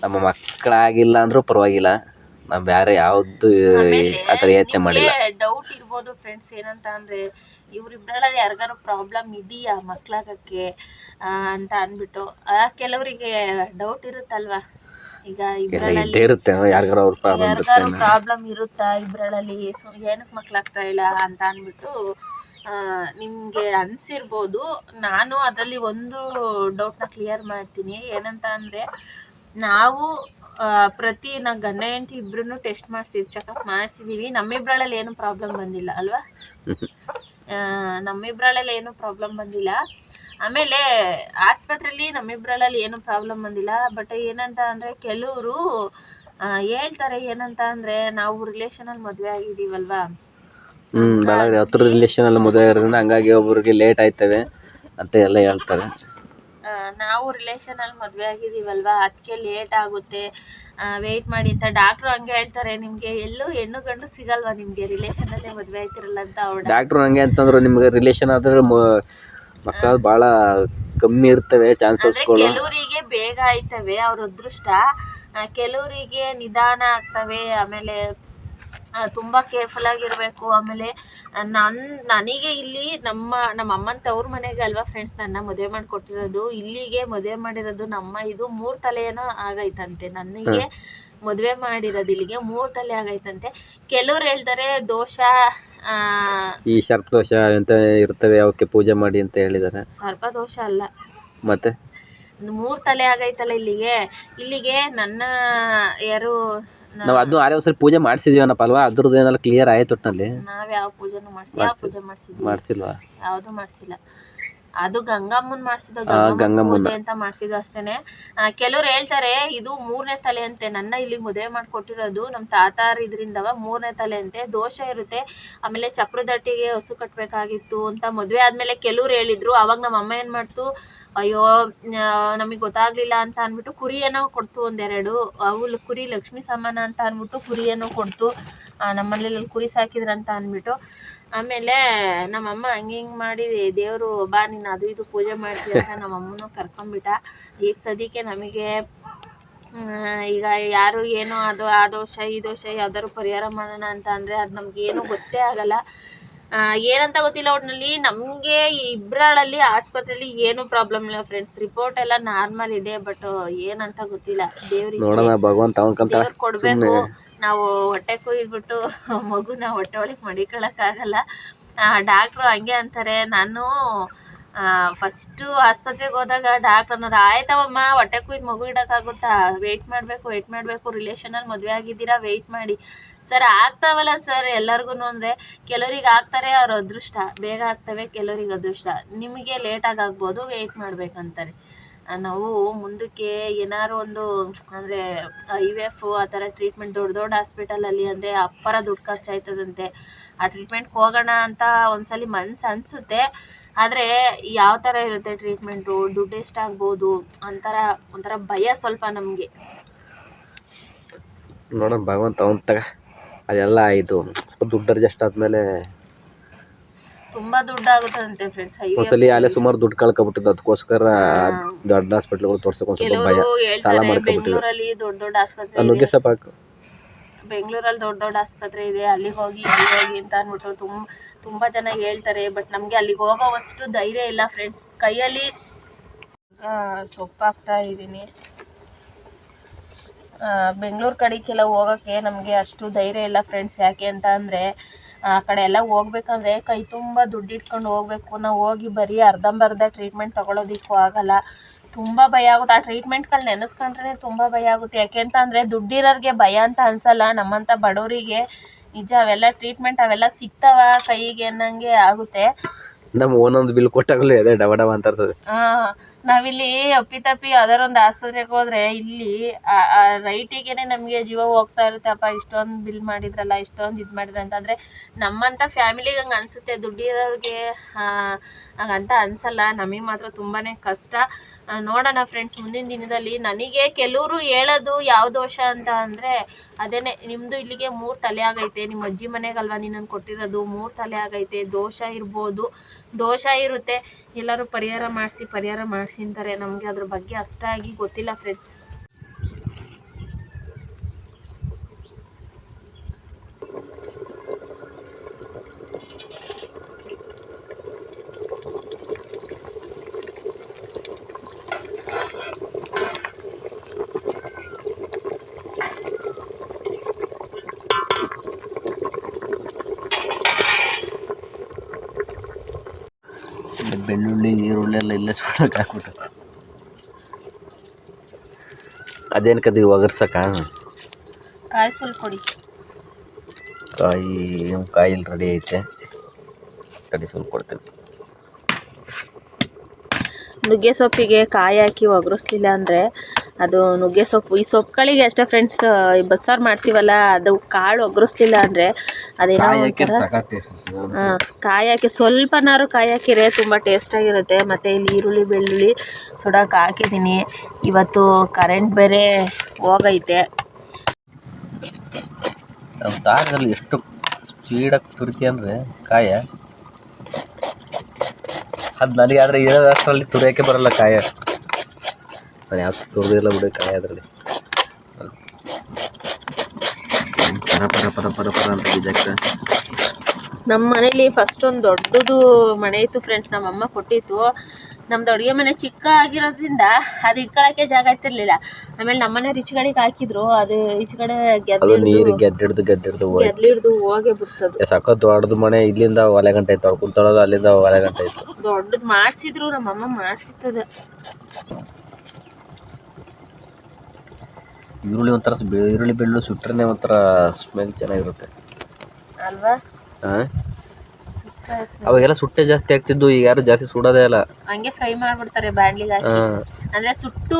ನಮ್ಮ ಮಕ್ಕಳಾಗಿಲ್ಲ ಅಂದರೂ ಪರವಾಗಿಲ್ಲ, ನಾವು ಬೇರೆ ಯಾವ್ದು ಆ ಥರ ಯೋಚನೆ ಮಾಡಿಲ್ಲ. ಡೌಟ್ ಇರ್ಬೋದು ಫ್ರೆಂಡ್ಸ್, ಏನಂತ ಅಂದ್ರೆ ಇವ್ರಿಬ್ರಲ್ಲಿ ಯಾರಿಗಾರು ಪ್ರಾಬ್ಲಮ್ ಇದೆಯಾ ಮಕ್ಳಾಗಕ್ಕೆ ಅಂತ ಅಂದ್ಬಿಟ್ಟು. ಕೆಲವರಿಗೆ ಡೌಟ್ ಇರುತ್ತಲ್ವಾ, ಈಗ ಇಬ್ರಲ್ಲಿ ಯಾರಿಗಾರು ಪ್ರಾಬ್ಲಮ್ ಇರುತ್ತಾ ಇಬ್ರಲ್ಲಿ, ಏನಕ್ಕೆ ಮಕ್ಳಾಗ್ತಾ ಇಲ್ಲ ಅಂತ ಅಂದ್ಬಿಟ್ಟು ನಿಮ್ಗೆ ಅನ್ಸಿರ್ಬೋದು. ನಾನು ಅದರಲ್ಲಿ ಒಂದು ಡೌಟ್ನ ಕ್ಲಿಯರ್ ಮಾಡ್ತೀನಿ. ಏನಂತ ಅಂದ್ರೆ, ನಾವು ಪ್ರತಿ ಗಂಡ ಹೆಂಡತಿ ಇಬ್ರು ಟೆಸ್ಟ್ ಮಾಡಿಸಿದ್ವಿ, ಚೆಕಪ್ ಮಾಡಿಸಿದೀವಿ. ನಮ್ಮಿಬ್ರಲ್ಲಿ ಏನು ಪ್ರಾಬ್ಲಮ್ ಬಂದಿಲ್ಲ ಅಲ್ವಾ? ನಮ್ಮಿಬ್ರಲ್ಲಿ ಏನು ಪ್ರಾಬ್ಲಮ್ ಬಂದಿಲ್ಲ. ಆಮೇಲೆ ಆಸ್ಪತ್ರೆಯಲ್ಲಿ ನಮ್ಮಿಬ್ರಲ್ಲಿ ಏನು ಪ್ರಾಬ್ಲಮ್ ಬಂದಿಲ್ಲ. ಬಟ್ ಏನಂತ ಅಂದ್ರೆ, ಕೆಲವರು ಹೇಳ್ತಾರೆ ಏನಂತ ಅಂದ್ರೆ, ನಾವು ರಿಲೇಷನಲ್ಲಿ ಮದುವೆ ಆಗಿದ್ದೀವಲ್ವಾ, ಹತ್ರ ರಿಲೇಷನ್ ಅಲ್ಲಿ ಮದುವೆ ಆಗಿರೋದ್ರಿಂದ ಹಂಗಾಗಿ ಒಬ್ಬರಿಗೆ ಲೇಟ್ ಆಯ್ತವೆ ಅಂತ ಎಲ್ಲ ಹೇಳ್ತಾರೆ. ನಾವು ರಿಲೇಷನ್ ಅಲ್ಲಿ ಮದುವೆ ಆಗಿದ್ದೀವಲ್ವಾ, ಅದಕ್ಕೆ ಲೇಟ್ ಆಗುತ್ತೆ, ವೆಯ್ಟ್ ಮಾಡಿ ಅಂತ ಡಾಕ್ಟ್ರು ಹಂಗೆ ಹೇಳ್ತಾರೆ. ನಿಮ್ಗೆ ಎಲ್ಲೂ ಹೆಣ್ಣು ಗಂಡು ಸಿಗಲ್ವಾ ನಿಮ್ಗೆ, ರಿಲೇಷನ್ ಅಲ್ಲೇ ಮದುವೆ ಆಯ್ತಿರಲ್ಲ ಅಂತ ಅವ್ರು ಡಾಕ್ಟ್ರು ಹಂಗೆ ಅಂತಂದ್ರು. ನಿಮ್ಗೆ ರಿಲೇಷನ್ ಆದ್ರೆ ಮಕ್ಕಳು ಬಹಳ ಕಮ್ಮಿ ಇರ್ತವೆ ಚಾನ್ಸಸ್ಗಳು. ಕೆಲವರಿಗೆ ಬೇಗ ಆಯ್ತವೆ, ಅವ್ರ ಅದೃಷ್ಟ. ಕೆಲವರಿಗೆ ನಿಧಾನ ಆಗ್ತವೆ. ಆಮೇಲೆ ತುಂಬ ಕೇರ್ಫುಲ್ ಆಗಿರಬೇಕು. ಆಮೇಲೆ ನನಗೆ ಇಲ್ಲಿ ನಮ್ಮ ಅಮ್ಮನ ತವ್ರ ಮನೆಗೆ ಅಲ್ವಾ ಫ್ರೆಂಡ್ಸ್ ನನ್ನ ಮದುವೆ ಮಾಡಿಕೊಟ್ಟಿರೋದು. ಇಲ್ಲಿಗೆ ಮದುವೆ ಮಾಡಿರೋದು ನಮ್ಮ ಇದು 3 ತಲೆ ಏನೋ ಆಗೈತಂತೆ. ನನಗೆ ಮದುವೆ ಮಾಡಿರೋದು ಇಲ್ಲಿಗೆ 3 ತಲೆ ಆಗೈತಂತೆ. ಕೆಲವ್ರು ಹೇಳ್ತಾರೆ ದೋಷ, ಈ ಸರ್ಪದೋಷ ಅಂತ ಇರ್ತವೆ, ಅವಕ್ಕೆ ಪೂಜೆ ಮಾಡಿ ಅಂತ ಹೇಳಿದ್ದಾರೆ. ಸರ್ಪದೋಷ ಅಲ್ಲ, ಮತ್ತೆ 3 ತಲೆ ಆಗೈತಲ್ಲ ಇಲ್ಲಿಗೆ ನನ್ನ ಯಾರು ನಾವು ಅದು ಆರೇ ಒಂದ್ಸರಿ ಪೂಜೆ ಮಾಡಿಸಿದೀವನಪ್ಪ ಅಲ್ವಾ, ಅದ್ರದ್ದು ಏನೆಲ್ಲ ಕ್ಲಿಯರ್ ಆಯ್ತು ಒಟ್ಟಿನಲ್ಲಿ. ನಾವ್ ಯಾವ ಪೂಜೆನೂ ಮಾಡಿಸಿದ್ವಿ? ಮಾಡಿಸಿಲ್ವಾ? ಯಾವ್ದು ಮಾಡಿಸಿಲ್ಲ. ಅದು ಗಂಗಮ್ಮನ್ ಮಾಡಿಸಿದ ಗಂಗಮ್ಮನ ಪೂಜೆ ಅಂತ ಮಾಡಿಸಿದ ಅಷ್ಟೇನೆ. ಕೆಲವ್ರು ಹೇಳ್ತಾರೆ ಇದು 3ನೇ ತಲೆ ಅಂತೆ. ನನ್ನ ಇಲ್ಲಿ ಮದುವೆ ಮಾಡ್ಕೊಟ್ಟಿರೋದು ನಮ್ಮ ತಾತಾರ ಇದ್ರಿಂದವ 3ನೇ ತಲೆ ಅಂತೆ. ದೋಷ ಇರುತ್ತೆ. ಆಮೇಲೆ ಚಪ್ರದಟ್ಟಿಗೆ ಹಸು ಕಟ್ಬೇಕಾಗಿತ್ತು ಅಂತ ಮದುವೆ ಆದ್ಮೇಲೆ ಕೆಲವ್ರು ಹೇಳಿದ್ರು. ಅವಾಗ ನಮ್ಮ ಅಮ್ಮ ಏನ್ ಮಾಡ್ತು, ಅಯ್ಯೋ ನಮಗೆ ಗೊತ್ತಾಗ್ಲಿಲ್ಲ ಅಂತ ಅಂದ್ಬಿಟ್ಟು ಕುರಿ ಏನೋ ಕೊಡ್ತು, 1-2 ಅವು ಕುರಿ ಲಕ್ಷ್ಮೀ ಸಮಾನ ಅಂತ ಅಂದ್ಬಿಟ್ಟು ಕುರಿ ಏನೋ ಕೊಡ್ತು. ನಮ್ಮನೇಲಿ ಕುರಿ ಸಾಕಿದ್ರಂತ ಅಂದ್ಬಿಟ್ಟು ಆಮೇಲೆ ನಮ್ಮಮ್ಮ ಹಂಗೆ ಮಾಡಿ ದೇವರು ಬಾ ನೀನು ಅದು ಇದು ಪೂಜೆ ಮಾಡ್ತೀವಿ ಅಂತ ನಮ್ಮಮ್ಮನೂ ಕರ್ಕೊಂಡ್ಬಿಟ್ಟ. ಈಗ ಸದ್ಯಕ್ಕೆ ನಮಗೆ ಈಗ ಯಾರು ಏನೋ ಅದು ಆ ದೋಷ ಈ ದೋಷ ಯಾವ್ದಾದ್ರು ಪರಿಹಾರ ಮಾಡೋಣ ಅಂತ ಅಂದರೆ ಅದು ನಮ್ಗೇನು ಗೊತ್ತೇ ಆಗಲ್ಲ. ಏನಂತ ಗೊತ್ತಿಲ್ಲ. ಒಟ್ಟಿನಲ್ಲಿ ನಮಗೆ ಇಬ್ಬರಲ್ಲಿ ಆಸ್ಪತ್ರೆಯಲ್ಲಿ ಏನು ಪ್ರಾಬ್ಲಮ್ ಇಲ್ಲ ಫ್ರೆಂಡ್ಸ್. ರಿಪೋರ್ಟ್ ಎಲ್ಲ ನಾರ್ಮಲ್ ಇದೆ. ಬಟ್ ಏನಂತ ಗೊತ್ತಿಲ್ಲ. ದೇವ್ರು ಕೊಡಬೇಕು. ನಾವು ಹೊಟ್ಟೆ ಕುಯ್ದ್ಬಿಟ್ಟು ಮಗುನ ಹೊಟ್ಟೆ ಒಳಗೆ ಮಡಿಕೊಳಕ್ಕಾಗಲ್ಲ. ಡಾಕ್ಟ್ರು ಹಂಗೆ ಅಂತಾರೆ. ನಾನು ಫಸ್ಟು ಆಸ್ಪತ್ರೆಗೆ ಹೋದಾಗ ಡಾಕ್ಟ್ರ್ ಅನ್ನೋರು, ಆಯ್ತವಮ್ಮ ಹೊಟ್ಟೆ ಕುಯ್ದು ಮಗು ಇಡೋಕ್ಕಾಗುತ್ತಾ, ವೆಯ್ಟ್ ಮಾಡಬೇಕು ರಿಲೇಷನಲ್ಲಿ ಮದುವೆ ಆಗಿದ್ದೀರಾ ವೆಯ್ಟ್ ಮಾಡಿ. ಸರ್ ಆಗ್ತಾವಲ್ಲ ಸರ್ ಎಲ್ಲರಿಗೂ ಅಂದರೆ, ಕೆಲವ್ರಿಗೆ ಆಗ್ತಾರೆ, ಅವ್ರ ಅದೃಷ್ಟ ಬೇಗ ಆಗ್ತವೆ, ಕೆಲವ್ರಿಗೆ ಅದೃಷ್ಟ ನಿಮಗೆ ಲೇಟಾಗಿ ಆಗ್ಬೋದು, ವೆಯ್ಟ್ ಮಾಡ್ಬೇಕಂತಾರೆ. ನಾವು ಮುಂದಕ್ಕೆ ಏನಾದ್ರು ಒಂದು ಅಂದರೆ IVF ಆ ಥರ ಟ್ರೀಟ್ಮೆಂಟ್ ದೊಡ್ಡ ಹಾಸ್ಪಿಟಲಲ್ಲಿ ಅಂದರೆ ಅಪ್ಪರ ದುಡ್ಡು ಖರ್ಚಾಯ್ತದಂತೆ. ಆ ಟ್ರೀಟ್ಮೆಂಟ್ಗೆ ಹೋಗೋಣ ಅಂತ ಒಂದ್ಸಲಿ ಮನ್ಸು ಅನಿಸುತ್ತೆ. ಆದರೆ ಯಾವ ಥರ ಇರುತ್ತೆ ಟ್ರೀಟ್ಮೆಂಟು, ದುಡ್ಡು ಎಷ್ಟಾಗ್ಬೋದು ಒಂಥರ ಭಯ ಸ್ವಲ್ಪ ನಮಗೆ. ನೋಡೋಣ ಭಗವಂತ ಅವನ ಅದೆಲ್ಲ ಆಯಿತು. ಸ್ವಲ್ಪ ದುಡ್ಡು ಅಡ್ಜಸ್ಟ್ ಆದಮೇಲೆ ತುಂಬಾ ದುಡ್ಡಾಗುತ್ತಂತೆ ಫ್ರೆಂಡ್ಸ್. ಒಂದ್ಸಲಿ ಅಲ್ಲೇ ಸುಮಾರು ದುಡ್ಡು ಕಳ್ಕೊಬಿಟ್ಟಿದ್ದು. ಅದಕ್ಕೋಸ್ಕರ ದೊಡ್ಡ ಹಾಸ್ಪಿಟ್ಲ್ಗಳು ತೋರ್ಸಕ್ಕೆ ಒಂದು ಸ್ವಲ್ಪ ಭಯ, ಸಾಲ ಮಾಡ್ಕೊಬಿಟ್ಟಿದ್ದು. ಬೆಂಗಳೂರಲ್ಲಿ ದೊಡ್ಡ ಆಸ್ಪತ್ರೆ ನುಗ್ಗೆ ಸಾಕು. ಬೆಂಗಳೂರಲ್ಲಿ ದೊಡ್ಡ ಆಸ್ಪತ್ರೆ ಇದೆ, ಅಲ್ಲಿಗೆ ಹೋಗಿ ಅಂತ ಅಂದ್ಬಿಟ್ಟು ತುಂಬ ಜನ ಹೇಳ್ತಾರೆ. ಬಟ್ ನಮಗೆ ಅಲ್ಲಿಗೆ ಹೋಗೋವಷ್ಟು ಧೈರ್ಯ ಇಲ್ಲ ಫ್ರೆಂಡ್ಸ್. ಕೈಯಲ್ಲಿ ಸೊಪ್ಪು ಹಾಕ್ತಾ ಇದ್ದೀನಿ. ಬೆಂಗಳೂರು ಕಡೆಗೆಲ್ಲ ಹೋಗೋಕ್ಕೆ ನಮಗೆ ಅಷ್ಟು ಧೈರ್ಯ ಇಲ್ಲ ಫ್ರೆಂಡ್ಸ್. ಯಾಕೆ ಅಂತ ಅಂದರೆ ಆ ಕಡೆ ಎಲ್ಲ ಹೋಗ್ಬೇಕಂದ್ರೆ ಕೈ ತುಂಬ ದುಡ್ಡು ಇಟ್ಕೊಂಡು ಹೋಗ್ಬೇಕು. ನಾವು ಹೋಗಿ ಬರೀ ಅರ್ಧಂಬರ್ಧ ಟ್ರೀಟ್ಮೆಂಟ್ ತೊಗೊಳೋದಕ್ಕೂ ಆಗಲ್ಲ. ತುಂಬ ಭಯ ಆಗುತ್ತೆ. ಆ ಟ್ರೀಟ್ಮೆಂಟ್ಗಳು ನೆನೆಸ್ಕೊಂಡ್ರೆ ತುಂಬ ಭಯ ಆಗುತ್ತೆ. ಯಾಕೆ ಅಂತ ಅಂದರೆ ದುಡ್ಡಿರೋರಿಗೆ ಭಯ ಅಂತ ಅನಿಸಲ್ಲ. ನಮ್ಮಂಥ ಬಡವರಿಗೆ ನಿಜ ಅವೆಲ್ಲ ಟ್ರೀಟ್ಮೆಂಟ್ ಅವೆಲ್ಲ ಸಿಗ್ತಾವ ಕೈಗೆ ಅನ್ನಂಗೆ ಆಗುತ್ತೆ. ನಮ್ಮ ಒಂದೊಂದು ಬಿಲ್ ಕೊಟ್ಟಾಗಲೂ ಅದೇ ಡವ ಅಂತ ಇರ್ತದೆ. ನಾವಿಲ್ಲಿ ಅಪ್ಪಿತಪ್ಪಿ ಯಾವ್ದಾರು ಒಂದು ಆಸ್ಪತ್ರೆಗೆ ಹೋದ್ರೆ ಇಲ್ಲಿ ರೈಟಿಗೆನೆ ನಮಗೆ ಜೀವ ಹೋಗ್ತಾ ಇರುತ್ತೆ. ಅಪ್ಪ ಇಷ್ಟೊಂದು ಬಿಲ್ ಮಾಡಿದ್ರಲ್ಲ, ಇಷ್ಟೊಂದು ಇದು ಮಾಡಿದ್ರೆ ಅಂತಂದರೆ ನಮ್ಮಂಥ ಫ್ಯಾಮಿಲಿಗೆ ಹಂಗೆ ಅನಿಸುತ್ತೆ. ದುಡ್ಡಿರೋರಿಗೆ ಹಂಗಂತ ಅನಿಸಲ್ಲ. ನಮಗೆ ಮಾತ್ರ ತುಂಬಾ ಕಷ್ಟ. ನೋಡೋಣ ಫ್ರೆಂಡ್ಸ್ ಮುಂದಿನ ದಿನದಲ್ಲಿ. ನನಗೆ ಕೆಲವರು ಹೇಳೋದು ಯಾವ ದೋಷ ಅಂತ ಅಂದರೆ ಅದೇನೆ, ನಿಮ್ಮದು ಇಲ್ಲಿಗೆ 3 ತಲೆ ಆಗೈತೆ, ನಿಮ್ಮ ಅಜ್ಜಿ ಮನೆಗಲ್ವಾ ನೀನು ಕೊಟ್ಟಿರೋದು, 3 ತಲೆ ಆಗೈತೆ, ದೋಷ ಇರ್ಬೋದು, ದೋಷ ಇರುತ್ತೆ, ಎಲ್ಲರೂ ಪರಿಹಾರ ಮಾಡಿಸಿ ಅಂತಾರೆ. ನಮಗೆ ಅದ್ರ ಬಗ್ಗೆ ಅಷ್ಟಾಗಿ ಗೊತ್ತಿಲ್ಲ ಫ್ರೆಂಡ್ಸ್. ಬೆಳ್ಳುಳ್ಳಿ ಈರುಳ್ಳಿ ಎಲ್ಲ ಇಲ್ಲೇ ಸುಡಕ್ಕೆ ಹಾಕ್ಬಿಟ್ಟು ಅದೇನು ಕದಿ ಒಗರ್ಸಕ್ಕ ಕಾಯಿ ಸುಲ್ ಕೊಡಿ. ಕಾಯಿ ರೆಡಿ ಐತೆ, ಕಡಿ ಸುಲ್ ಕೊಡ್ತೀನಿ. ನುಗ್ಗೆ ಸೊಪ್ಪಿಗೆ ಕಾಯಿ ಹಾಕಿ ಒಗರಿಸ್ಲಿಲ್ಲ ಅಂದರೆ ಅದು ನುಗ್ಗೆ ಸೊಪ್ಪು, ಈ ಸೊಪ್ಪುಗಳಿಗೆ ಅಷ್ಟೇ ಫ್ರೆಂಡ್ಸ್. ಬಸ್ಸಾರು ಮಾಡ್ತೀವಲ್ಲ, ಅದು ಕಾಳು ಒಗರಿಸ್ಲಿಲ್ಲ ಅಂದರೆ ಅದೇನೋ ಕಾಯಿ ಹಾಕಿ ಸ್ವಲ್ಪನಾರು ಕಾಯಿ ಹಾಕಿದ್ರೆ ತುಂಬ ಟೇಸ್ಟಾಗಿರುತ್ತೆ. ಮತ್ತು ಇಲ್ಲಿ ಈರುಳ್ಳಿ ಬೆಳ್ಳುಳ್ಳಿ ಸುಡೋಕೆ ಹಾಕಿದ್ದೀನಿ. ಇವತ್ತು ಕರೆಂಟ್ ಬೇರೆ ಹೋಗೈತೆ. ನಮ್ಮ ದಾರದಲ್ಲಿ ಎಷ್ಟು ಸ್ಪೀಡಾಗಿ ತುರಿತಿ ಅಂದರೆ ಕಾಯ, ಅದು ನನಗೆ ಆದರೆ ಇರೋದಷ್ಟರಲ್ಲಿ ತುರಿಯೋಕ್ಕೆ ಬರೋಲ್ಲ ಕಾಯ. ನಾನು ಯಾವತ್ತು ತುರಿದಿಲ್ಲ ಬಿಡಿ ಕಾಯಿ ಅದರಲ್ಲಿ. ಪರ ಪರ ಪರ ಪರ ಪರ ಅಂತ ಬಿದ್ದಕ್ಕೆ. ನಮ್ಮ ಮನೇಲಿ ಫಸ್ಟ್ ಒಂದು ದೊಡ್ಡದು ಮನೆ ಇತ್ತು ಫ್ರೆಂಡ್ಸ್, ನಮ್ಮಮ್ಮ ಕೊಟ್ಟಿತ್ತು. ನಮ್ದು ಅಡುಗೆ ಮನೆ ಚಿಕ್ಕ ಆಗಿರೋದ್ರಿಂದ ಅದು ಇಟ್ಕೊಳಕ್ಕೆ ಜಾಗ ಇರ್ತಿರ್ಲಿಲ್ಲ. ಆಮೇಲೆ ನಮ್ಮನೆ ರಿಚ್ ಗಾಡಿಗೆ ಹಾಕಿದ್ರು, ಅದು ಈಚೆ ಕಡೆ ನೀರು ಗೆದ್ದಿಡ್ದು ಹೋಗೇ ಬಿಡ್ತದೆ. ಸಖತ್ ದೊಡ್ಡದು ಮನೆ, ಇಲ್ಲಿಂದ ಒಲೆ ಗಂಟೆ ಇತ್ತು, ಕುಂತಳೋದು ಅಲ್ಲಿಂದ ಒಲೆ ಗಂಟೆ ಇತ್ತು. ದೊಡ್ಡದು ಮಾಡಿಸಿದ್ರು, ನಮ್ಮಮ್ಮ ಮಾಡಿಸಿರ್ತದ. ಈರುಳ್ಳಿ ಬೆಳ್ಳುಳ್ಳಿ ಸುಟ್ರೆ ಒಂಥರ ಸ್ಮೆಲ್ ಚೆನ್ನಾಗಿರುತ್ತೆ ಅಲ್ವಾ? ಅವಾಗೆಲ್ಲ ಸುಟ್ಟೆ ಜಾಸ್ತಿ ಆಗ್ತಿದ್ದು, ಈಗ ಯಾರು ಜಾಸ್ತಿ ಸುಡೋದೇ ಇಲ್ಲ, ಹಂಗೆ ಫ್ರೈ ಮಾಡ್ಬಿಡ್ತಾರೆ ಬಾಣ್ಲಿಗೆ ಹಾಕಿ. ಅಂದ್ರೆ ಸುಟ್ಟು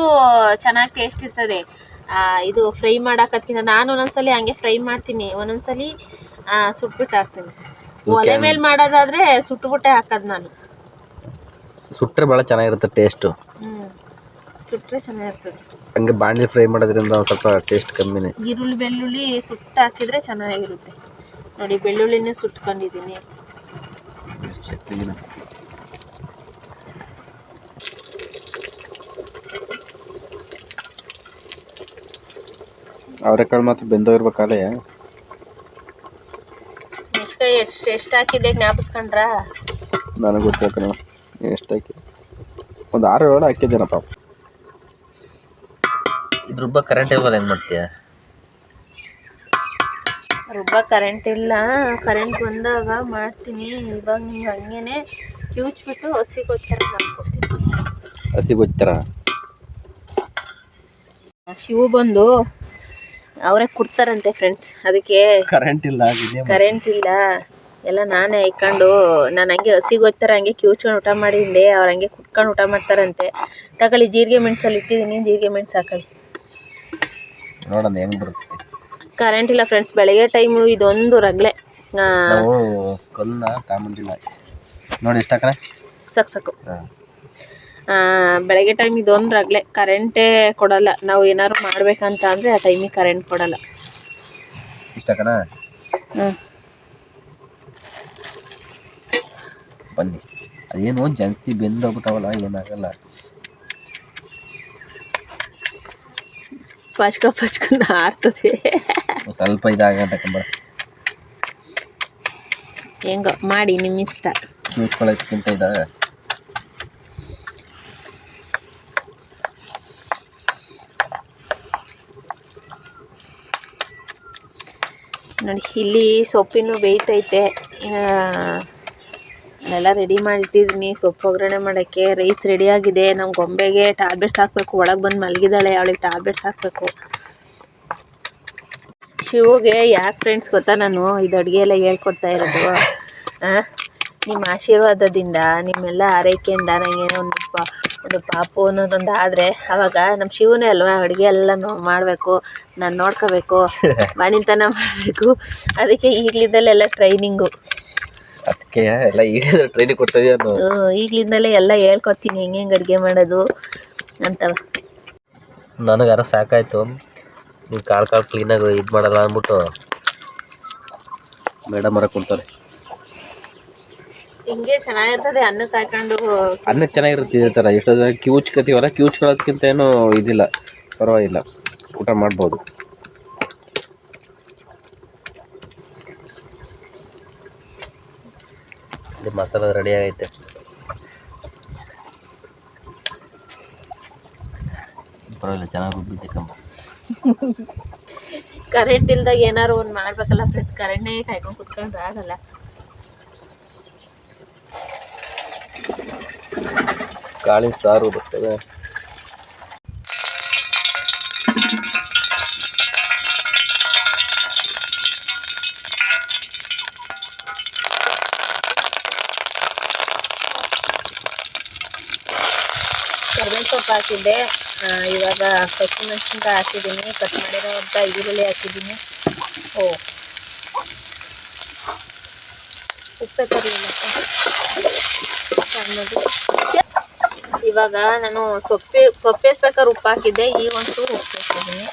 ಚೆನ್ನಾಗಿ ಟೇಸ್ಟ್ ಇರ್ತದೆ. ಇದು ಫ್ರೈ ಮಾಡಾಕತ್ಕಿಂತ ನಾನು ಒಂದೊಂದ್ಸಲಿ ಹಂಗೆ ಫ್ರೈ ಮಾಡ್ತೀನಿ, ಒಂದೊಂದ್ಸಲಿ ಸುಟ್ಬಿಟ್ಟು ಹಾಕ್ತೀನಿ. ಒಲೆ ಮೇಲೆ ಮಾಡೋದಾದ್ರೆ ಸುಟ್ಬಿಟ್ಟೆ ಹಾಕೋದು ನಾನು. ಸುಟ್ರೆ ಭಾಳ ಚೆನ್ನಾಗಿರುತ್ತೆ ಟೇಸ್ಟು. ಸುಟ್ರೆ ಚೆನ್ನಾಗಿರ್ತದೆ. ಹಂಗೆ ಬಾಣಲಿ ಫ್ರೈ ಮಾಡೋದ್ರಿಂದ ಒಂದು ಸ್ವಲ್ಪ ಟೇಸ್ಟ್ ಕಮ್ಮಿನೇ. ಈರುಳ್ಳಿ ಬೆಳ್ಳುಳ್ಳಿ ಸುಟ್ಟು ಹಾಕಿದ್ರೆ ಚೆನ್ನಾಗಿರುತ್ತೆ. ನೋಡಿ, ಬೆಳ್ಳುಳ್ಳಿನೇ ಸುಟ್ಕೊಂಡಿದ್ದೀನಿ. ಅವರೆಕಾಳು ಮಾತ್ರ ಬೆಂದೋಗಿರ್ಬೇಕಲ್ಲ. ಎಷ್ಟು ಹಾಕಿದ್ದೆ ಜ್ಞಾಪಿಸ್ಕೊಂಡ್ರ? ನನಗೆ ಗೊತ್ತಾಗ ಎಷ್ಟು ಹಾಕಿ, ಒಂದು 6-7 ಹಾಕಿದ್ದೇನಪ್ಪ. ಇದು ರುಬ್ಬ ಕರೆಂಟ್ ಇಲ್ವಲ್ಲ, ಹೆಂಗೆ ಮಾಡ್ತೀಯ? ರುಬ್ಬ ಕರೆಂಟ್ ಇಲ್ಲ, ಕರೆಂಟ್ ಬಂದಾಗ ಮಾಡ್ತೀನಿ. ಇವಾಗ ನಿಮ್ಗೆ ಹಂಗೇನೆ ಕಿವುಚ್ಬಿಟ್ಟು ಹಸಿ ಗೊತ್ತರ ಮಾಡ್ಕೊಡ್ತೀನಿ. ಹಸಿ ಗೊತ್ತರ ಶಿವು ಬಂದು ಅವರೇ ಕೊಡ್ತಾರಂತೆ ಫ್ರೆಂಡ್ಸ್, ಅದಕ್ಕೆ ಕರೆಂಟ್ ಇಲ್ಲ ಎಲ್ಲ ನಾನೇ ಹಾಕೊಂಡು. ನಾನು ಹಂಗೆ ಹಸಿ ಗೊತ್ತರ ಹಂಗೆ ಕಿವುಚ್ಕೊಂಡು ಊಟ ಮಾಡಿದ್ದೆ, ಅವ್ರು ಹಂಗೆ ಕುಟ್ಕೊಂಡು ಊಟ ಮಾಡ್ತಾರಂತೆ. ತಗೊಳ್ಳಿ, ಜೀರಿಗೆ ಮೆಣಸಲ್ಲಿ ಇಟ್ಟಿದ್ದೀನಿ, ಜೀರಿಗೆ ಮೆಣಸು ಹಾಕೊಳ್ಳಿ. ನೋಡೋಣ ಹೆಂಗೆ ಬರುತ್ತೆ. ಕರೆಂಟ್ ಇಲ್ಲ ಫ್ರೆಂಡ್ಸ್, ಬೆಳಗ್ಗೆ ಟೈಮು ಇದೊಂದು ರಗಳೆ. ನಾವು ಕಲ್ಲನ್ನ ತಗೊಂಬಂದಿಲ್ಲ ನೋಡಿ, ಇಷ್ಟ ಕಣೆ ಸಾಕು. ಬೆಳಗ್ಗೆ ಟೈಮ್ ಇದೊಂದು ರಗಳೆ, ಕರೆಂಟೇ ಕೊಡಲ್ಲ. ನಾವು ಏನಾದ್ರು ಮಾಡ್ಬೇಕಂತ ಅಂದರೆ ಆ ಟೈಮಿಗೆ ಕರೆಂಟ್ ಕೊಡಲ್ಲ. ಇಷ್ಟ ಕಣ ಬನ್ನಿ. ಅದೇನು ಜಾಸ್ತಿ ಬೆಂದೋಗ್ಬಿಟ್ಟವಲ್ಲ, ಏನಾಗಲ್ಲ. ಪಚ್ಕ ಆರ್ತದೆ, ಸ್ವಲ್ಪ ಇದಾಗಂತಕಂಬ. ಹೆಂಗೋ ಮಾಡಿ, ನಿಮ್ಮ ಇಷ್ಟ. ಕ್ಯೂಚ್ಕೊಳ್ಳೋದಕ್ಕಿಂತ ಇದಾಗ ನೋಡಿ, ಇಲ್ಲಿ ಸೊಪ್ಪಿನೂ ಬೇಯ್ತೈತೆ. ಎಲ್ಲ ರೆಡಿ ಮಾಡಿಟ್ಟಿದ್ದೀನಿ ಸೊಪ್ಪು ಒಗ್ಗರಣೆ ಮಾಡೋಕ್ಕೆ. ರೈಸ್ ರೆಡಿಯಾಗಿದೆ. ನಮ್ಮ ಗೊಂಬೆಗೆ ಟ್ಯಾಬ್ಲೆಟ್ಸ್ ಹಾಕಬೇಕು, ಒಳಗೆ ಬಂದು ಮಲಗಿದ್ದಾಳೆ, ಅವಳಿಗೆ ಟ್ಯಾಬ್ಲೆಟ್ಸ್ ಹಾಕಬೇಕು. ಶಿವುಗೆ ಯಾಕೆ ಫ್ರೆಂಡ್ಸ್ ಗೊತ್ತಾ, ನಾನು ಇದು ಅಡುಗೆ ಎಲ್ಲ ಹೇಳ್ಕೊಡ್ತಾ ಇರೋದು ನಿಮ್ಮ ಆಶೀರ್ವಾದದಿಂದ, ನಿಮ್ಮೆಲ್ಲ ಆರೈಕೆಯಿಂದ ನನಗೇನೋ ಒಂದು ಪಾಪು ಅನ್ನೋದೊಂದು ಆದರೆ, ಆವಾಗ ನಮ್ಮ ಶಿವನೇ ಅಲ್ವಾ ಅಡುಗೆ ಎಲ್ಲ ಮಾಡಬೇಕು, ನಾನು ನೋಡ್ಕೋಬೇಕು, ಬಾಣಿತನ ಮಾಡಬೇಕು. ಅದಕ್ಕೆ ಈಗಲಿಂದಲೆಲ್ಲ ಟ್ರೈನಿಂಗು. ಅದಕ್ಕೆ ಎಲ್ಲ ಈಗ ಟ್ರೈನಿಂಗ್ ಕೊಡ್ತೀವಿ. ಈಗಲಿಂದಲೇ ಎಲ್ಲ ಹೇಳ್ಕೊಡ್ತೀನಿ, ಹೆಂಗೆ ಅಡುಗೆ ಮಾಡೋದು ಅಂತವ. ನನಗಾರ ಸಾಕಾಯಿತು, ನೀವು ಕಾಳು ಕ್ಲೀನಾಗಿ ಇದು ಮಾಡಲ್ಲ ಅಂದ್ಬಿಟ್ಟು ಮೇಡಮ್ ಅವರ ಕೊಡ್ತಾರೆ. ಹಿಂಗೆ ಚೆನ್ನಾಗಿರ್ತದೆ ಅನ್ನಕ್ಕೆ ಹಾಕೊಂಡು. ಅನ್ನಕ್ಕೆ ಚೆನ್ನಾಗಿರುತ್ತೆ ಇದೇ ಥರ. ಎಷ್ಟೋ ಕಿವುಚ್ಕೊತೀವಲ್ಲ, ಕಿವುಚ್ಕೊಳ್ಳೋದಕ್ಕಿಂತ ಏನೂ ಇದಿಲ್ಲ, ಪರವಾಗಿಲ್ಲ, ಊಟ ಮಾಡ್ಬೋದು. ಮಸಾಲ ರೆಡಿ ಆಗೈತೆ. ಪರವಾಗಿಲ್ಲ, ಚೆನ್ನಾಗಿ ರುಬ್ಬಿದ್ದೆ ಕಂಬ. ಕರೆಂಟ್ ಇಲ್ದಾಗ ಏನಾರು ಒಂದು ಮಾಡ್ಬೇಕಲ್ಲ ಫ್ರೆಂಡ್ಸ್, ಕರೆಂಟ್ನೇ ಕಾಯ್ಕೊಂಡು ಕುತ್ಕೊಂಡ್ರೆ ಆಗಲ್ಲ. ಕಾಳಿನ ಸಾರು ಬರ್ತದೆ. ಕರ್ಬೇವಿನ ಸೊಪ್ಪು ಹಾಕಿದ್ದೆ, ಇವಾಗ ಹಸಿಮೆಣಸಿನ್ಕಾಯಿ ಹಾಕಿದ್ದೀನಿ, ಕಟ್ ಮಾಡಿರೋಂಥ ಈರುಳ್ಳಿ ಹಾಕಿದ್ದೀನಿ. ಉಪ್ಪೆ ತರಲಿಲ್ಲ. ಇವಾಗ ನಾನು ಸೊಪ್ಪೇಸ್ಬೇಕಾದ್ರೆ ಉಪ್ಪು ಹಾಕಿದ್ದೆ, ಈಗ ಒಂಚೂರು ಉಪ್ಪು ಹಾಕಿದ್ದೀನಿ.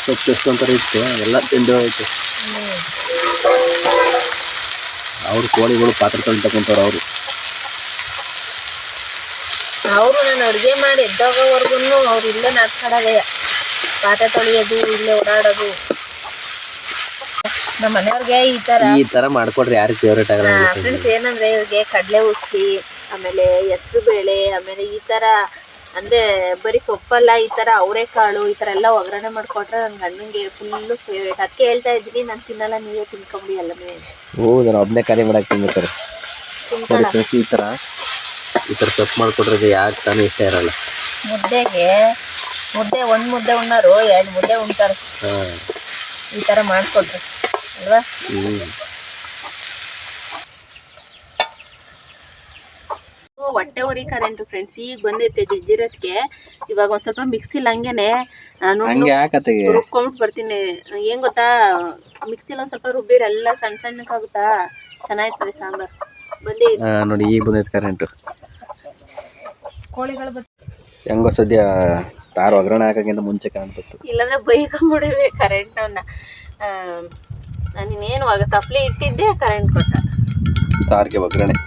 ಸೊಪ್ಪು ಎಷ್ಟೊಂಥರ ಇತ್ತು ಎಲ್ಲ ತಿಂದು ಹೋಯ್ತು. ಅವ್ರು ಕೋಳಿಗಳು ಪಾತ್ರೆ ತಗೊಂತವ್ರು ಅವರು ನಾನು ಅಡುಗೆ ಮಾಡಿ ಎದ್ದೋಗೋವರೆಗೂ ಅವ್ರು ಇಲ್ಲೇ ನಾಟ್ಕಾಡೋದೇ, ಪಾತ್ರೆ ತೊಳೆಯೋದು, ಇಲ್ಲೇ ಓಡಾಡೋದು. ನಮ್ಮ ಮನೆಯವ್ರಿಗೆ ಈ ತರ ಮಾಡ್ಕೊಡ್ರಿ, ಯಾರಿಗೆ ಫೇವ್ರೇಟ್ ಆಗಲ್ಲ. ಫ್ರೆಂಡ್ಸ್ ಏನಂದ್ರೆ ಇವ್ರಿಗೆ ಕಡಲೆ ಉಸ್ತಿ, ಆಮೇಲೆ ಹೆಸರು ಬೇಳೆ, ಆಮೇಲೆ ಈ ತರ ಅಂದ್ರೆ ಬರೀ ಸೊಪ್ಪಲ್ಲ, ಈ ತರ ಅವರೆಕಾಳು ಈ ತರ ಎಲ್ಲ ಒಗ್ಗರಣೆ ಮಾಡ್ಕೊಟ್ರೆ ನನ್ನ ಗಂಡನಿಗೆ ಫುಲ್ಲು ಫೇವ್ರೇಟ್. ಅದಕ್ಕೆ ಹೇಳ್ತಾ ಇದ್ದೀನಿ, ನಾನು ತಿನ್ನಲ್ಲ, ನೀವೇ ತಿನ್ಕೊಂಬಿಡಿ ಎಲ್ಲನೇ. ಹೌದು, ನಾನು ಒಬ್ಬನೇ ಕರೆ ಮಾಡಕ್ಕೆ ತಿನ್ಬೇಕಾರೆ ಈ ಥರ ಸೊಪ್ಪು ಮಾಡ್ಕೊಟ್ರೆ ಯಾಕೆ ತಾನೇ ಇಷ್ಟ ಇರಲ್ಲ. ಮುದ್ದೆ ಒಂದು ಮುದ್ದೆ ಉಣ್ಣಾರು 2 ಮುದ್ದೆ ಉಣ್ತಾರೆ ಈ ತರ ಮಾಡ್ಕೊಟ್ರೆ ಅಲ್ವಾ. ಹೊಟ್ಟೆ ಉರಿ ಕರೆಂಟು ಫ್ರೆಂಡ್ಸ್ ಈಗ ಬಂದೈತೆ ಜಜ್ಜಿರೋದಕ್ಕೆ. ಇವಾಗ ಒಂದ್ ಸ್ವಲ್ಪ ಮಿಕ್ಸಿಲ್ ಹಂಗೇನೆ ರುಬ್ಕೊಂಡ್ಬಿಟ್ಟು ಬರ್ತೀನಿ. ಏನ್ ಗೊತ್ತಾ, ಮಿಕ್ಸಿಲ್ ಒಂದ್ ಸ್ವಲ್ಪ ರುಬ್ಬಿರ ಎಲ್ಲ ಸಣ್ಣ ಸಣ್ಣಕ್ಕಾಗುತ್ತಾ, ಚೆನ್ನಾಗಿರ್ತದೆ ಸಾಂಬಾರ್. ಬಂದೇ ನೋಡಿ ಈಗ ಬಂದೈತೆ ಕರೆಂಟು. ಕೋಳಿಗಳು ಹೆಂಗೋ ಸದ್ಯ ತಾರು ಒಗ್ಗರಣೆ ಹಾಕೋಕ್ಕಿಂತ ಮುಂಚೆ ಕಾಣ್ತಿತ್ತು, ಇಲ್ಲಾಂದ್ರೆ ಬೈಕೊಂಡ್ಬಿಡಿವೆ ಕರೆಂಟನ್ನ. ನಾನಿನ್ನೇನು ತಪ್ಪಲೆ ಇಟ್ಟಿದ್ದೆ, ಕರೆಂಟ್ ಕೊಟ್ಟ. ಸಾರಿಗೆ ಒಗ್ಗರಣೆ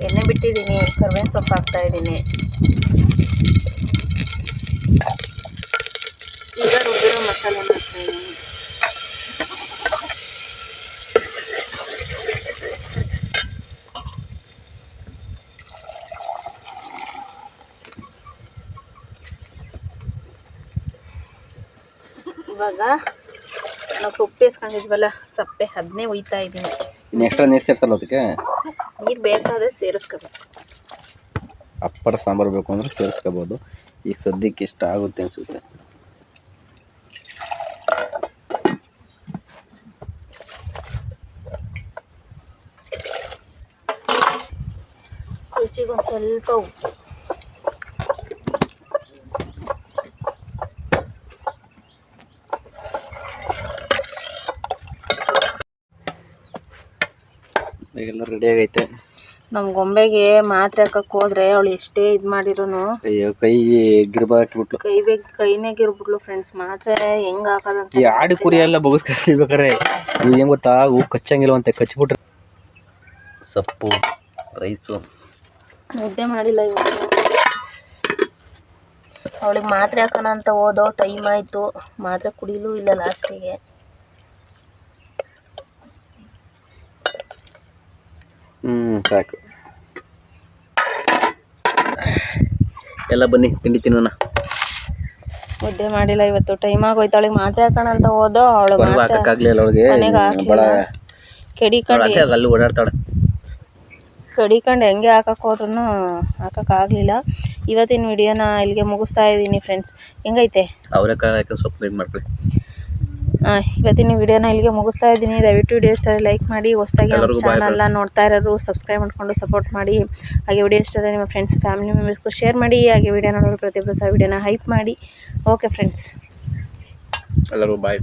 ಎಣ್ಣೆ ಬಿಟ್ಟಿದ್ದೀನಿ, ಕರ್ಬೇವಿನ ಸೊಪ್ಪು ಹಾಕ್ತಾ ಇದ್ದೀನಿ. ಈಗ ರುಬ್ಬಿರೋ ಮಸಾಲೆ ಹಾಕ್ತಾ ಇದ್ದೀನಿ. ಇವಾಗ ನಾವು ಸೊಪ್ಪು ಬೇಯಿಸ್ಕೊಂಡಿದ್ವಲ್ಲ, ಸಪ್ಪೆ ಅದನ್ನೇ ಒಯ್ತಾ ಇದ್ದೀನಿ. ಇನ್ನು ಎಕ್ಸ್ಟ್ರಾ ನೀರು ಸೇರಿಸಲ್ಲ, ಅದಕ್ಕೆ ನೀರು ಬೇಕಾದ್ರೆ ಸೇರಿಸ್ಕೋಬೇಕು. ಅಪ್ಪರ ಸಾಂಬಾರು ಬೇಕು ಅಂದರೆ ಸೇರಿಸ್ಕೋಬೋದು. ಈಗ ಸದ್ಯಕ್ಕೆ ಇಷ್ಟ ಆಗುತ್ತೆ ಅನಿಸುತ್ತೆ. ರುಚಿಗೊಂದು ಸ್ವಲ್ಪ ಉಪ್ಪು. ಈಗೆಲ್ಲ ರೆಡಿ ಆಗೈತೆ. ನಮ್ಮ ಗೊಂಬೆಗೆ ಮಾತ್ರೆ ಹಾಕಕ್ಕೆ ಹೋದ್ರೆ ಅವಳು ಎಷ್ಟೇ ಇದು ಮಾಡಿರೋನು ಅಯ್ಯೋ ಕೈ ಗಿರ್ಬ ಹಾಕಿಬಿಟ್ಲು, ಕೈನೇ ಗಿರ್ಬಿಟ್ಲು ಫ್ರೆಂಡ್ಸ್. ಮಾತ್ರೆ ಹೆಂಗ್ ಹಾಕೋದಂತ ಈ ಆಡಿ ಕುರಿ ಎಲ್ಲ ಬಗಸ್ಕೊಳ್ಬೇಕಾರೆ ಇವು ಹೆಂಗ್ ಗೊತ್ತಾ, ಹೂ ಕಚ್ಚಂಗಿಲ್ವಂತೆ, ಕಚ್ಬಿಟ್ರೆ. ಸೊಪ್ಪು ರೈಸು ಮುದ್ದೆ ಮಾಡಿಲ್ಲ ಇವಾಗ. ಅವಳಿಗೆ ಮಾತ್ರೆ ಹಾಕೋಣ ಅಂತ ಹೋದೋ, ಟೈಮ್ ಆಯಿತು, ಮಾತ್ರೆ ಕುಡಿಲೂ ಇಲ್ಲ ಲಾಸ್ಟಿಗೆ. ಸಾಕು. ಎಲ್ಲ ಬನ್ನಿ ತಿಂಡಿ ತಿನ್ನೋಣ. ಮುದ್ದೆ ಮಾಡಿಲ್ಲ ಇವತ್ತು, ಟೈಮ್ ಆಗೋಯ್ತು. ಅವಳಿಗೆ ಮಾತ್ರೆ ಹಾಕೋಣ ಅಂತ ಹೋದೋ, ಅವಳು ಹಾಕಕ್ಕಾಗ್ಲಿಲ್ಲ ಅವಳಿಗೆ, ಕೆಡಿಕೊಂಡು ಓಡಾಡ್ತಾಳೆ. ಕಡಿಕೊಂಡು ಹೆಂಗೆ ಹಾಕಕ್ಕೆ ಹೋದ್ರೂ ಹಾಕೋಕ್ಕಾಗಲಿಲ್ಲ. ಇವತ್ತಿನ ವಿಡಿಯೋನ ಇಲ್ಲಿಗೆ ಮುಗಿಸ್ತಾ ಇದ್ದೀನಿ ಫ್ರೆಂಡ್ಸ್. ಹೆಂಗೈತೆ ಅವರೆಕಾಯಿ ಸೊಪ್ಪು ಇದು ಮಾಡ್ಕೊಳ್ಳಿ. ಇವತ್ತಿನ ವಿಡಿಯೋನ ಇಲ್ಲಿಗೆ ಮುಗಿಸ್ತಾ ಇದ್ದೀನಿ. ದಯವಿಟ್ಟು ವಿಡಿಯೋ ಇಷ್ಟ ಲೈಕ್ ಮಾಡಿ, ಹೊಸದಾಗಿ ನಮ್ಮ ಚಾನಲ್ನ ನೋಡ್ತಾ ಇರೋರು ಸಬ್ಸ್ಕ್ರೈಬ್ ಮಾಡಿಕೊಂಡು ಸಪೋರ್ಟ್ ಮಾಡಿ. ಹಾಗೆ ವಿಡಿಯೋ ಇಷ್ಟ ನಿಮ್ಮ ಫ್ರೆಂಡ್ಸ್ ಫ್ಯಾಮಿಲಿ ಮೆಂಬರ್ಸ್ಗೂ ಶೇರ್ ಮಾಡಿ. ಹಾಗೆ ವಿಡಿಯೋ ನೋಡೋರು ಪ್ರತಿಯೊಬ್ಬರು ಸಹ ವಿಡಿಯೋನ ಹೈಪ್ ಮಾಡಿ. ಓಕೆ ಫ್ರೆಂಡ್ಸ್, ಎಲ್ಲರಿಗೂ ಬಾಯ್.